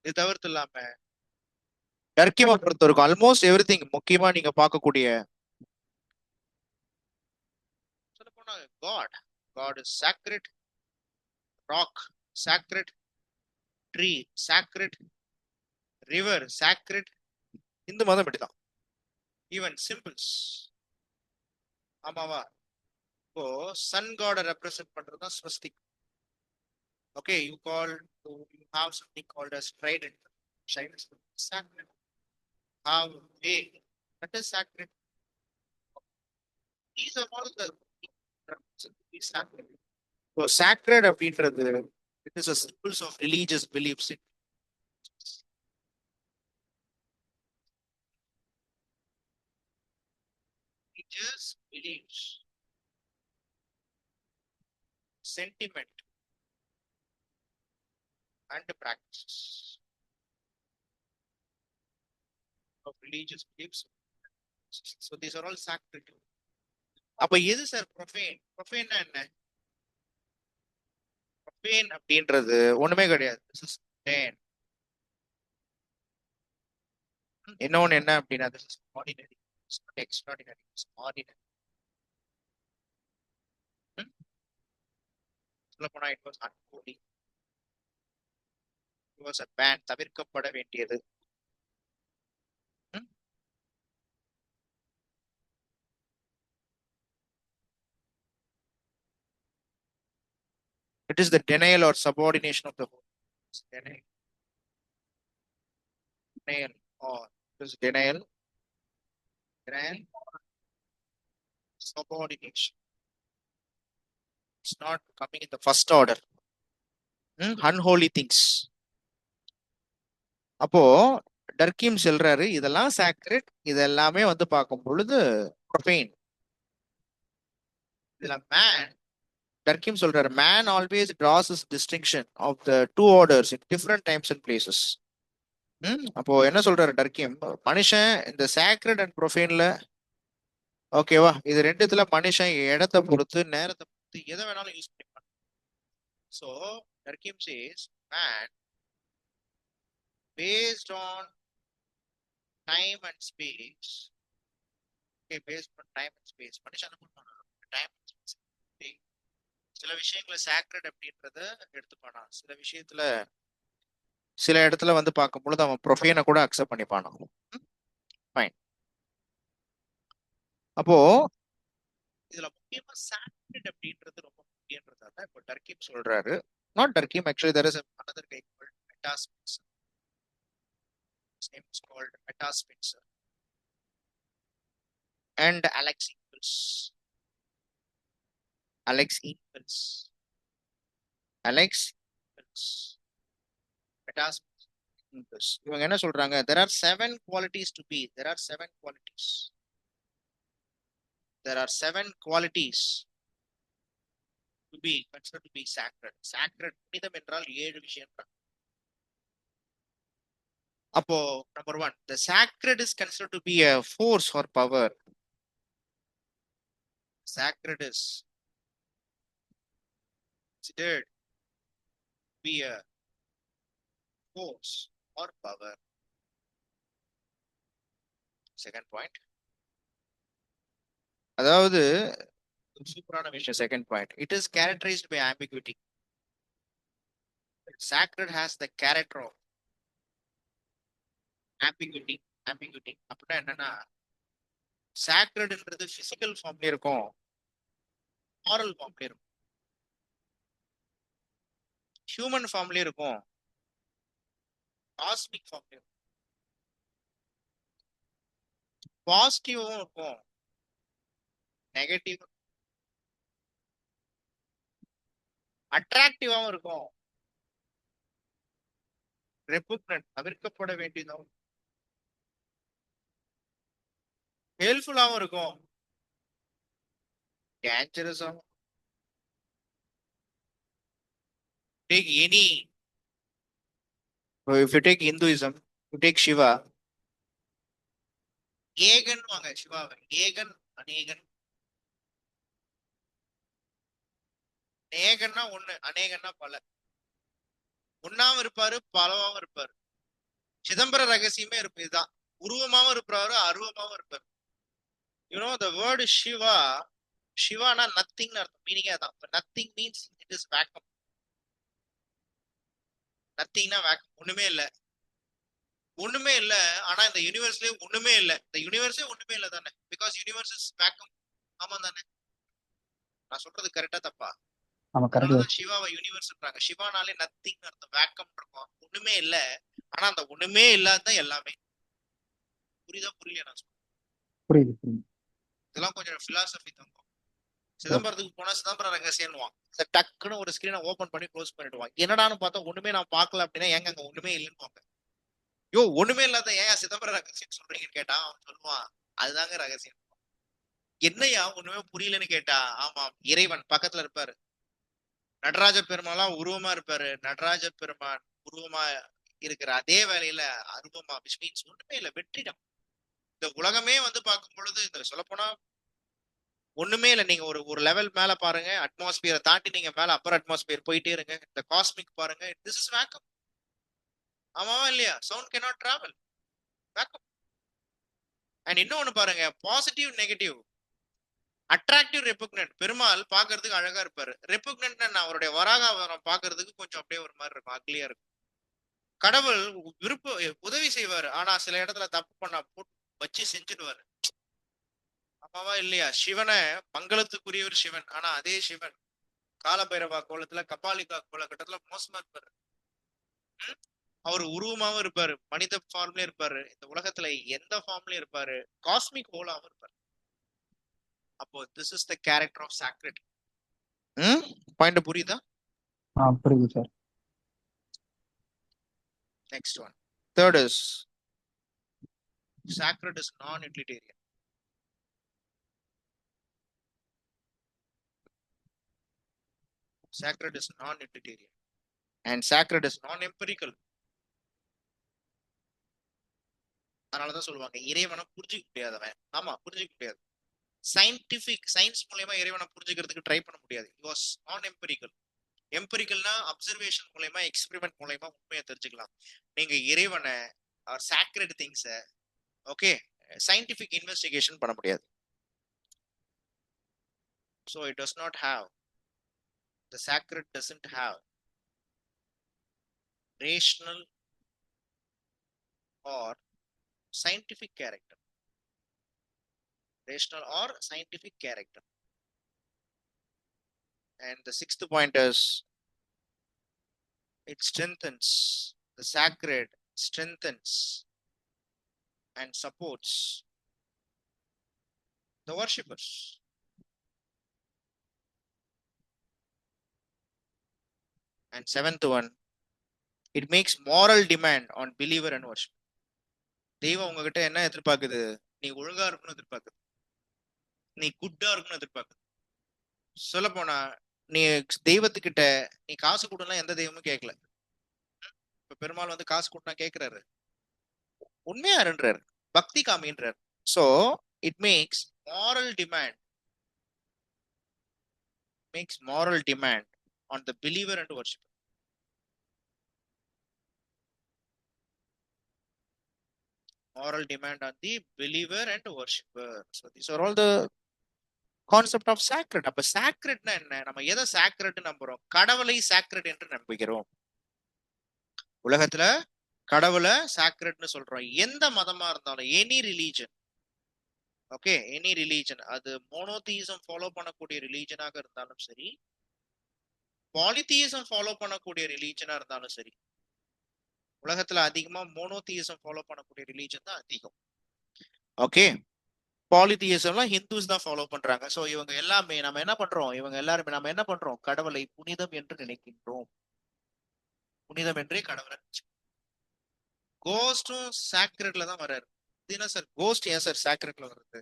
இது தவிர்த்து இல்லாம டர்க்கிமை பொறுத்தவரைக்கும் ஆல்மோஸ்ட் எவ்ரி திங், முக்கியமா நீங்க பார்க்கக்கூடிய சொல்ல போனா God is sacred rock, sacred tree, sacred river, sacred. Hindu மதம் இப்படிதான். Even symbols. ஆமாவா? இப்போ சன் காட ரெப்ரசென்ட் பண்றதுதான் Swastik. Okay, you have something called as trident. Shyness, sacred. Have a, that is sacred. These are all the sacred. So sacred அப்படின்றது it is a symbols of religious beliefs. Religious beliefs, sentiment and practices of religious beliefs. So these are all sacred. அப்ப எது sir ப்ரொஃபேன்? ப்ரொஃபேன்னா என்ன? ப்ரொஃபேன் அப்படின்றது ஒண்ணுமே கிடையாது. இன்னொன்னு என்ன அப்படின்னா this is ordinary, it's not extraordinary, it's ordinary. சொல்ல போனா it was unholy, it was a ban, தவிர்க்கப்பட வேண்டியது. It is the denial or subordination of the whole. Denial or it is denial or subordination. It's not coming in the first order. Unholy things. அப்போ டர்க்கிம் சொல்றாரு இதெல்லாம் sacred, இதெல்லாமே வந்து பார்க்கும் பொழுது ப்ரொஃபேன். இதுல மேன், டர்க்கிம் சொல்றாரு man always draws his distinction of the two orders in different times and places. அப்போ என்ன சொல்றாரு டர்க்கிம், மனுஷன் இந்த சாக்ரெட் அண்ட் ப்ரொஃபேன்ல ஓகேவா, இது ரெண்டுத்துல மனுஷன் இடத்தை பொறுத்து நேரத்தை பொறுத்து எதை வேணாலும் யூஸ் பண்ணிப்பான். So Durkheim says man based on time and space, okay, based on time and space, மனுஷன் டைம் அண்ட் ஸ்பேஸ் சில விஷயங்களை சாக்ரெட் அப்படின்றத எடுத்துப்பானா, சில விஷயத்துல சில இடத்துல வந்து பார்க்கும் பொழுது அவன் ப்ரொஃபேனை கூட அக்செப்ட் பண்ணிப்பானா. ஃபைன். அப்போ இதுல முக்கியமா சாக்ரெட் அப்படின்றது ரொம்ப முக்கியன்றதால இப்போ டர்க்கிம் சொல்றாரு. Not Durkheim, actually there is another guy called Metta Spencer. His name is called Metta Spencer and Alex Ingalls. Metta Spencer. இவங்க என்ன சொல்றாங்க, there are 7 qualities to be. There are 7 qualities to be considered to be sacred. Sacred புனிதம் என்றால் 7 விஷயம். அப்போ number 1, the sacred is considered to be a force or power. Sacred is considered to be a force or power. Second point. அதாவது சூப்பரான விஷயம். Second point, it is characterized by ambiguity. Sacred has the character of ambiguity. ambiguity அப்படின்னா என்னன்னா, சாக்ரட்ன்றது physical ஃபார்ம்ல இருக்கும், moral ஃபார்ம்ல இருக்கும், human ஃபார்ம்ல இருக்கும், காஸ்மிக் ஃபார்ம்ல இருக்கும், பாசிட்டிவும் இருக்கும், நெகட்டிவ் அட்ராக்டிவாவும் இருக்கும், ரெபுக்னன்ட் தவிர்க்கப்பட வேண்டியதும், ஹெல்ப்ஃபுல்லாவும் இருக்கும், டேஞ்சரஸாவும். Take any, if you take Hinduism, you take Shiva, ஏகன் வாங்க சிவாவை, ஏகன் அநேகன். ஏகன்னா ஒண்ணு, அநேகன்னா பல. ஒன்னாவும் இருப்பாரு, பலவாவும் இருப்பாரு. சிதம்பர ரகசியமே இருப்பு இதுதான். உருவமாவும் இருப்பாரு, அருவமாவும் இருப்பாரு. யூனோ த வேர்டு சிவா, சிவானா நத்திங் அர்த்தம், மீனிங்கே அதான். Nothing means it is vacuum. நத்திங்னா வேக்கம், ஒண்ணுமே இல்ல, ஒண்ணுமே இல்ல. ஆனா இந்த யூனிவர்ஸ்லயே ஒண்ணுமே இல்ல, இந்த யூனிவர்ஸே ஒண்ணுமே இல்ல தானே, பிகாஸ் யூனிவர்ஸ் இஸ் வேக்கம். ஆமா தானே? நான் சொல்றது கரெக்டா தப்பா? ஆமா, கரெக்ட். அதனாலதான் சிவாவை யூனிவர்ஸ்ன்றாங்க. சிவானாலே நத்திங் அர்த்தம், வேக்கம் இருக்கும், ஒண்ணுமே இல்ல. ஆனா அந்த ஒண்ணுமே இல்லாததான் எல்லாமே. புரியுதா புரியல நான் சொல்றேன்? புரியுது புரியுது. இதெல்லாம் கொஞ்சம் பிலாசபி தங்கும். சிதம்பரத்துக்கு போனா சிதம்பர ரகசியம்வான், டக்குன்னு ஒரு ஸ்கிரீனை ஓபன் பண்ணி க்ளோஸ் பண்ணிடுவான். என்னடான்னு பார்த்தா ஒண்ணுமே நான் பார்க்கல அப்படின்னா, ஏங்க அங்க ஒண்ணுமே இல்லைன்னு. யோ ஒண்ணுமே இல்லாத ஏன் சிதம்பர ரகசியம் சொல்றீங்கன்னு கேட்டா அவன் சொல்லுவான், அதுதாங்க ரகசியம். என்னையா ஒண்ணுமே புரியலன்னு கேட்டா, ஆமா இறைவன் பக்கத்துல இருப்பாரு. நடராஜ பெருமாளா உருவமா இருப்பாரு. நடராஜ பெருமான் உருவமா இருக்கிற அதே வேலையில அருவமா, which means ஒண்ணுமே இல்ல, வெற்றிடம். இந்த உலகமே வந்து பார்க்கும் பொழுது, இந்த சொல்ல போனா ஒண்ணுமே இல்ல. நீங்க ஒரு ஒரு லெவல் மேல பாருங்க, அட்மாஸ்பியரை தாண்டி நீங்க மேல அப்பர் அட்மாஸ்பியர் போயிட்டே இருங்க, இந்த காஸ்மிக் பாருங்க, திஸ் இஸ் வேக்கம். ஆமாவா இல்லையா? Sound cannot travel, vacuum. And இன்னொன்னு பாருங்க, பாசிட்டிவ் நெகட்டிவ், அட்ராக்டிவ் ரெபுக்னன்ட். பெருமாள் பாக்குறதுக்கு அழகா இருப்பாரு. ரெபுக்னன்ட் அவருடைய வராகம் பாக்குறதுக்கு கொஞ்சம் அப்படியே ஒரு மாதிரி இருக்கும், அக்லியா இருக்கும். கடவுள் விருப்ப உதவி செய்வாரு, ஆனா சில இடத்துல தப்பு பண்ணா போட்டு வச்சு செஞ்சுடுவாரு. ஆமாவா இல்லையா? சிவனை மங்களத்துக்குரியவர் சிவன், ஆனா அதே சிவன் காலபைரவா கோலத்துல, கபாலிகா கோலகட்டத்துல மோசமா இருப்பாரு. அவர் உருவமாவும் இருப்பாரு, மனித ஃபார்ம்லயும் இருப்பாரு, இந்த உலகத்துல எந்த ஃபார்ம்லயும் இருப்பாரு, காஸ்மிக் ஹோலாவும் இருப்பாரு. அப்போ this is the character of sacred. Point புரியுதா? புரியுது sir. Next one. Third is sacred is non-utilitarian. Sacred is non-utilitarian. And sacred is non-empirical. அதனாலதான் சொல்லுவாங்க இறைவனை புரிஞ்சுக்க முடியாதவன். ஆமா, புரிஞ்சுக்க முடியாது. சயின்டிபிக் சயின்ஸ் மூலயமா இறைவனை புரிஞ்சுக்கிறதுக்கு ட்ரை பண்ண முடியாது. It was non-empirical. எம்பரிக்கல்னா அப்சர்வேஷன் மூலயமா, எக்ஸ்பெரிமெண்ட் மூலயமா உண்மையை தெரிஞ்சுக்கலாம். நீங்க இறைவனை சாக்ரெட் திங்ஸை ஓகே சயின்டிபிக் இன்வெஸ்டிகேஷன் பண்ண முடியாது. So it does not have, the sacred doesn't have rational or scientific character. Rational or scientific character. And the sixth point is it strengthens, the sacred strengthens and supports the worshippers. And seventh one, it makes moral demand on believer and worship. தெய்வம் உங்ககிட்ட என்ன எதிர்பார்க்குது? நீ ஒழுங்கா இருக்கணும்னு எதிர்பார்க்குது, நீ குட்டா இருக்கணும்னு எதிர்பார்க்குது. சொல்ல போனா நீ தெய்வத்துக்கிட்ட நீ காசு கொடுலாம் எந்த தெய்வமும் கேட்கல. இப்ப பெருமாள் வந்து காசு கொடுத்தா கேட்கிறாரு, உண்மையா இருன்றாரு, பக்தி காமின்றார். So it makes moral demand, makes moral demand on the believer and worshipper. moral demand on the believer and worshipper. So these are all the concept of sacred. அப்ப sacredனா என்ன? நம்ம எதை sacred நம்புறோம்? கடவுளை sacred என்று நம்புகிறோம். உலகத்துல கடவுளை sacredனு சொல்றோம். எந்த மதமா இருந்தாலும் any religion, okay, any religion, அது மோனோதியிசம் ஃபாலோ பண்ணக்கூடிய ரிலீஜனாக இருந்தாலும் சரி, பாலிதியிசம் ஃபாலோ பண்ணக்கூடிய ரிலீஜனா இருந்தாலும் சரி, உலகத்துல அதிகமா மோனோதியிசம் ஃபாலோ பண்ணக்கூடிய ரிலீஜன் தான் அதிகம். ஓகே, பாலிதியிசம்லாம் ஹிந்துஸ் தான் ஃபாலோ பண்றாங்க. சோ இவங்க எல்லாமே நம்ம என்ன பண்றோம்? இவங்க எல்லாருமே நம்ம என்ன பண்றோம்? கடவுளை புனிதம் என்று நினைக்கின்றோம். புனிதம் என்றே கடவுளை. கோஸ்டும் சாக்ரெட்ல தான் வர்றாரு. இது என்ன சார் கோஸ்ட் ஏன் சார் சாக்ரெட்ல வருது?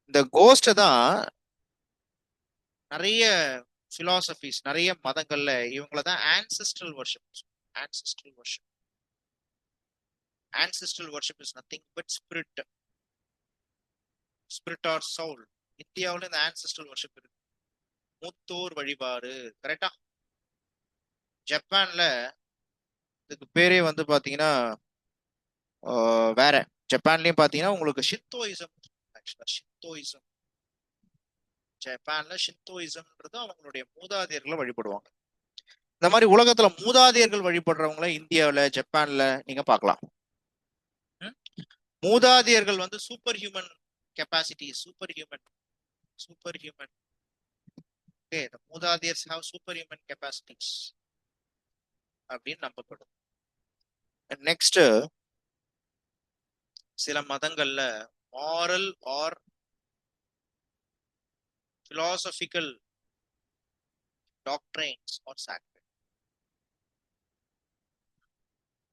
இந்த கோஸ்ட தான் நிறைய பிலாசபிஸ், நிறைய மதங்கள்ல இவங்கள தான் ancestral worship. ancestral worship ancestral worship is nothing but spirit or soul. இந்தியாவுல இந்த ancestral worship இருக்கு. மூத்தோர் வழிபாடு. கரெக்டா? ஜப்பான்ல இதுக்கு பேரே வந்து பாத்தீங்கன்னா வேற. ஜப்பான்லயும் பாத்தீங்கன்னா உங்களுக்கு ஷிந்தோயிசம். ஷிந்தோயிசம், ஜப்பான்ல ஷிந்தோயிசம்ன்றது அவங்களுடைய மூதாதையர்களை வழிபடுவாங்க. இந்த மாதிரி உலகத்துல மூதாதையர்கள் வழிபடுறவங்கள இந்தியாவில ஜப்பான்ல நீங்க பார்க்கலாம். மூதாதையர்கள் வந்து super human capacity, super human. Okay, the மூதாதையர்ஸ் have superhuman capacities அப்படின்னு நம்பப்படும். நெக்ஸ்ட், சில மதங்கள்ல moral or philosophical doctrines are sacred.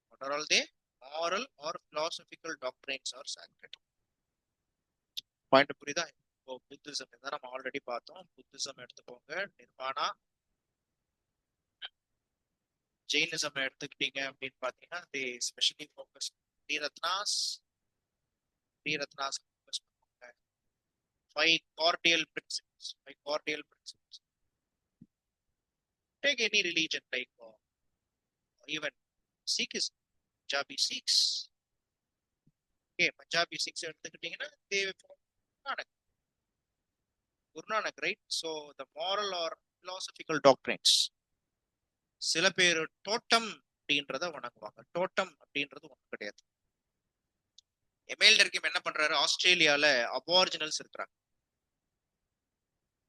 What are all they? Moral or philosophical doctrines are sacred. Point புரியுதா? இப்போ புத்திசம் தான் நம்ம ஆல்ரெடி பார்த்தோம். புத்திசம் எடுத்துக்கோங்க, nirvana. Jainism எடுத்துக்கிட்டீங்க அப்படின்னு பாத்தீங்கன்னா they especially focus Ratna's focus பண்ணுவாங்க. Five cordial principles. Take any religion like even Sikhism, Punjabi Sikhs. Okay, Punjabi Sikhs எடுத்துக்கிட்டீங்கன்னா they Guru Nanak, right? So the moral or philosophical doctrines. சில பேர் டோட்டம் அப்படின்றத வணங்குவாங்க. டோட்டம் அப்படின்றது ஒண்ணு கிடையாது. எமேல்டர்கிம் என்ன பண்றாரு? ஆஸ்திரேலியால அபார்ஜினல்ஸ் இருக்கிறாங்க.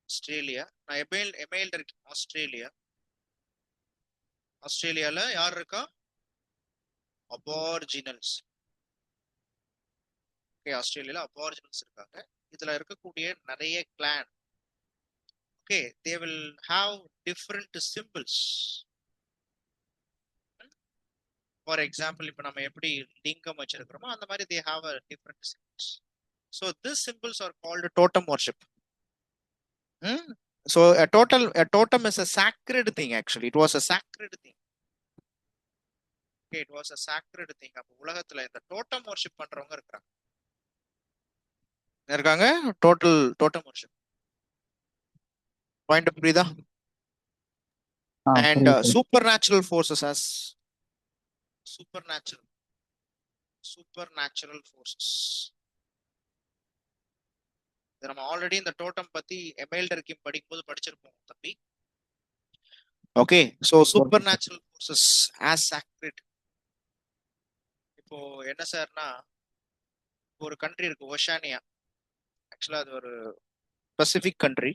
ஆஸ்திரேலியா, நான் எமேல்டர்கிம் ஆஸ்திரேலியால யார் இருக்கா? அபார்ஜினல்ஸ். ஓகே, ஆஸ்திரேலியால அபார்ஜினல்ஸ் இருக்காங்க. இதுல இருக்கக்கூடிய நிறைய clan, okay, they will have different symbols. For example, இப்போ நம்ம எப்படி லிங்கம் வச்சிருக்கிறோமோ அந்த மாதிரி they have a different symbols. So these symbols are called totem worship. So a totem is a sacred thing. Actually, it was a sacred thing. Okay, it was a sacred thing. அப்ப உலகத்துல இந்த டோட்டம் worship பண்றவங்க இருக்காங்க. totem worship. Point புரியுதா? And supernatural forces as supernatural forces. நம்ம already இந்த டோட்டம் பத்தி எமேல்டர்கிம் படிக்கும்போது படிச்சிருப்போம் தம்பி. Okay, so supernatural forces as sacred. இப்போ என்ன சார்னா, ஒரு கண்ட்ரி இருக்கு ஓஷானியா. ஆக்சுவலா அது ஒரு பசிபிக் கண்ட்ரி.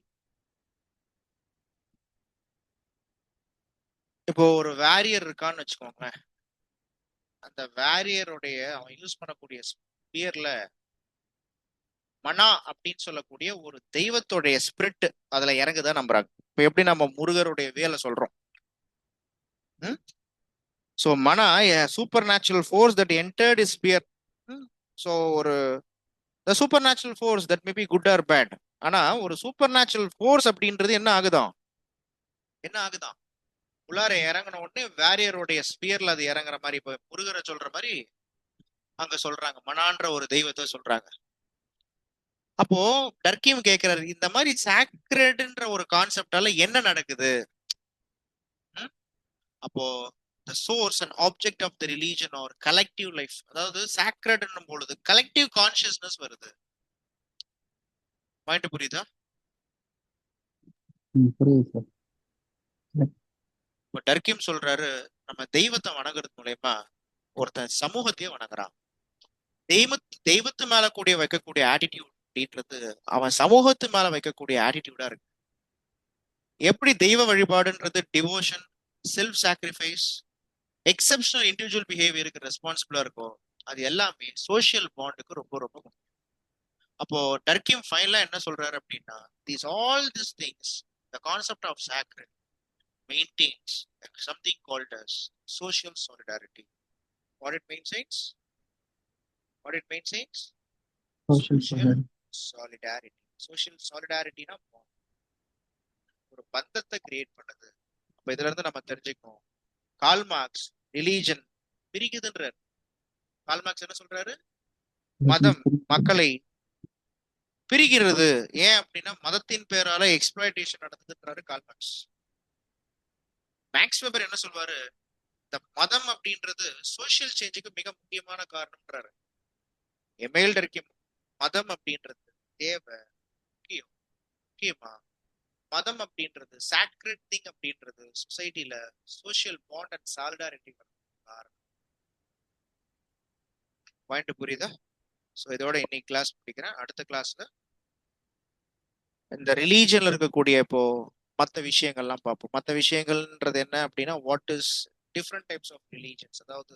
இப்போ ஒரு வாரியர் இருக்கான்னு வச்சுக்கோங்களேன். அந்த வாரியருடைய அவன் யூஸ் பண்ணக்கூடிய ஸ்பியர்ல மனா அப்படின்னு சொல்லக்கூடிய ஒரு தெய்வத்துடைய ஸ்பிரிட் அதுல இறங்குதான் நம்புறாங்க. இப்ப எப்படி நம்ம முருகருடைய வேலை சொல்றோம். So mana supernatural force that entered is spear. So ஒரு the supernatural force that may be good or bad. ஆனா ஒரு சூப்பர் நேச்சுரல் ஃபோர்ஸ் அப்படின்றது என்ன ஆகுதான் உள்ளார இறங்கின உடனே வாரியருடைய ஸ்பியர்ல அது இறங்குற மாதிரி, இப்ப முருகரை சொல்ற மாதிரி அங்க சொல்றாங்க, மனான்ற ஒரு தெய்வத்தை சொல்றாங்க. அப்போ டர்கிம் கேட்கிறாரு, இந்த மாதிரி சாக்ரெட்ன்ற ஒரு கான்செப்டால என்ன நடக்குது? அப்போ the source and object of the religion or collective life. அதாவது sacred என்னும் பொழுது collective consciousness வருது. பாயிண்ட் புரியுதா? புரியுது சார். இப்ப டர்கிம் சொல்றாரு, நம்ம தெய்வத்தை வணங்குறது மூலயமா ஒருத்தன் சமூகத்தையே வணங்குறான். தெய்வத்து மேல கூடிய வைக்கக்கூடிய ஆட்டிடியூட் அப்படின்றது அவன் சமூகத்து மேல வைக்கக்கூடிய ஆட்டிடியூடா இருக்கு. எப்படி தெய்வ வழிபாடுன்றது devotion, self sacrifice, exceptional individual பிஹேவியருக்கு ரெஸ்பான்சிபிளா இருக்கும், அது எல்லாமே சோசியல் பாண்டுக்கு ரொம்ப ரொம்ப முக்கியம். அப்போ டர்கிம் ஃபைனலா என்ன சொல்றாரு அப்படின்னா, all this things, the concept of sacred maintains something called as social solidarity. What it means? What it means? Social solidarity. Social solidarity na ஒரு பந்தத்தை கிரியேட் பண்ணுது. அப்ப இதுல இருந்து நம்ம தெரிஞ்சுக்கணும், கால் மார்க்ஸ் ரிலீஜன் பிரிக்குதுன்றார். கால் மார்க்ஸ் என்ன சொல்றாரு? மதம் மக்களை பிரிக்கிறது. ஏன் அப்படின்னா மதத்தின் பேரால எக்ஸ்பிளாய்டேஷன் நடந்ததுன்றாரு கால் மார்க்ஸ். மேக்ஸ் வெபர் என்ன சொல்வாரு? இந்த மதம் அப்படின்றது சோசியல் சேஞ்சுக்கு மிக முக்கியமான காரணம்ன்றாரு. எமேல் டர்கிம் மதம் அப்படின்றது தேவை, முக்கியமா மதம் அப்படின்றது சாக்ரெட் திங் அப்படின்றது சொசைட்டில சோசியல் பாண்ட் அண்ட் சாலிடாரிட்டி காரணம். பாயிண்ட் புரியுதா? ஸோ இதோட இன்னைக்கு கிளாஸ் முடிக்கிறேன். அடுத்த கிளாஸ்ல இந்த ரிலீஜன்ல இருக்கக்கூடிய இப்போ மற்ற விஷயங்கள்லாம் பார்ப்போம். மற்ற விஷயங்கள்ன்றது என்ன அப்படின்னா, what is different types of religions, அதாவது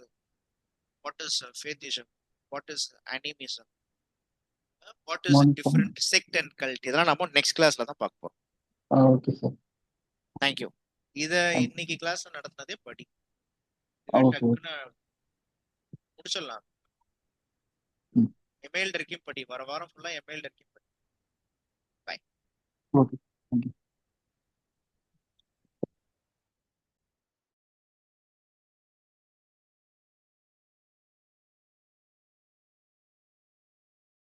what is fetishism, what is animism, what is different sect and cult, இதெல்லாம் நம்ம நெக்ஸ்ட் கிளாஸ்ல தான் பார்க்க போறோம். Okay sir. தேங்க்யூ. இத இன்னைக்கு கிளாஸ் நடத்தினதே படி முடிச்சிடலாம். எமெயில் டர்கிம் படி, வர வாரம் ஃபுல்லா எமெயில் டர்கிம் படி. பை. Okay, thank you.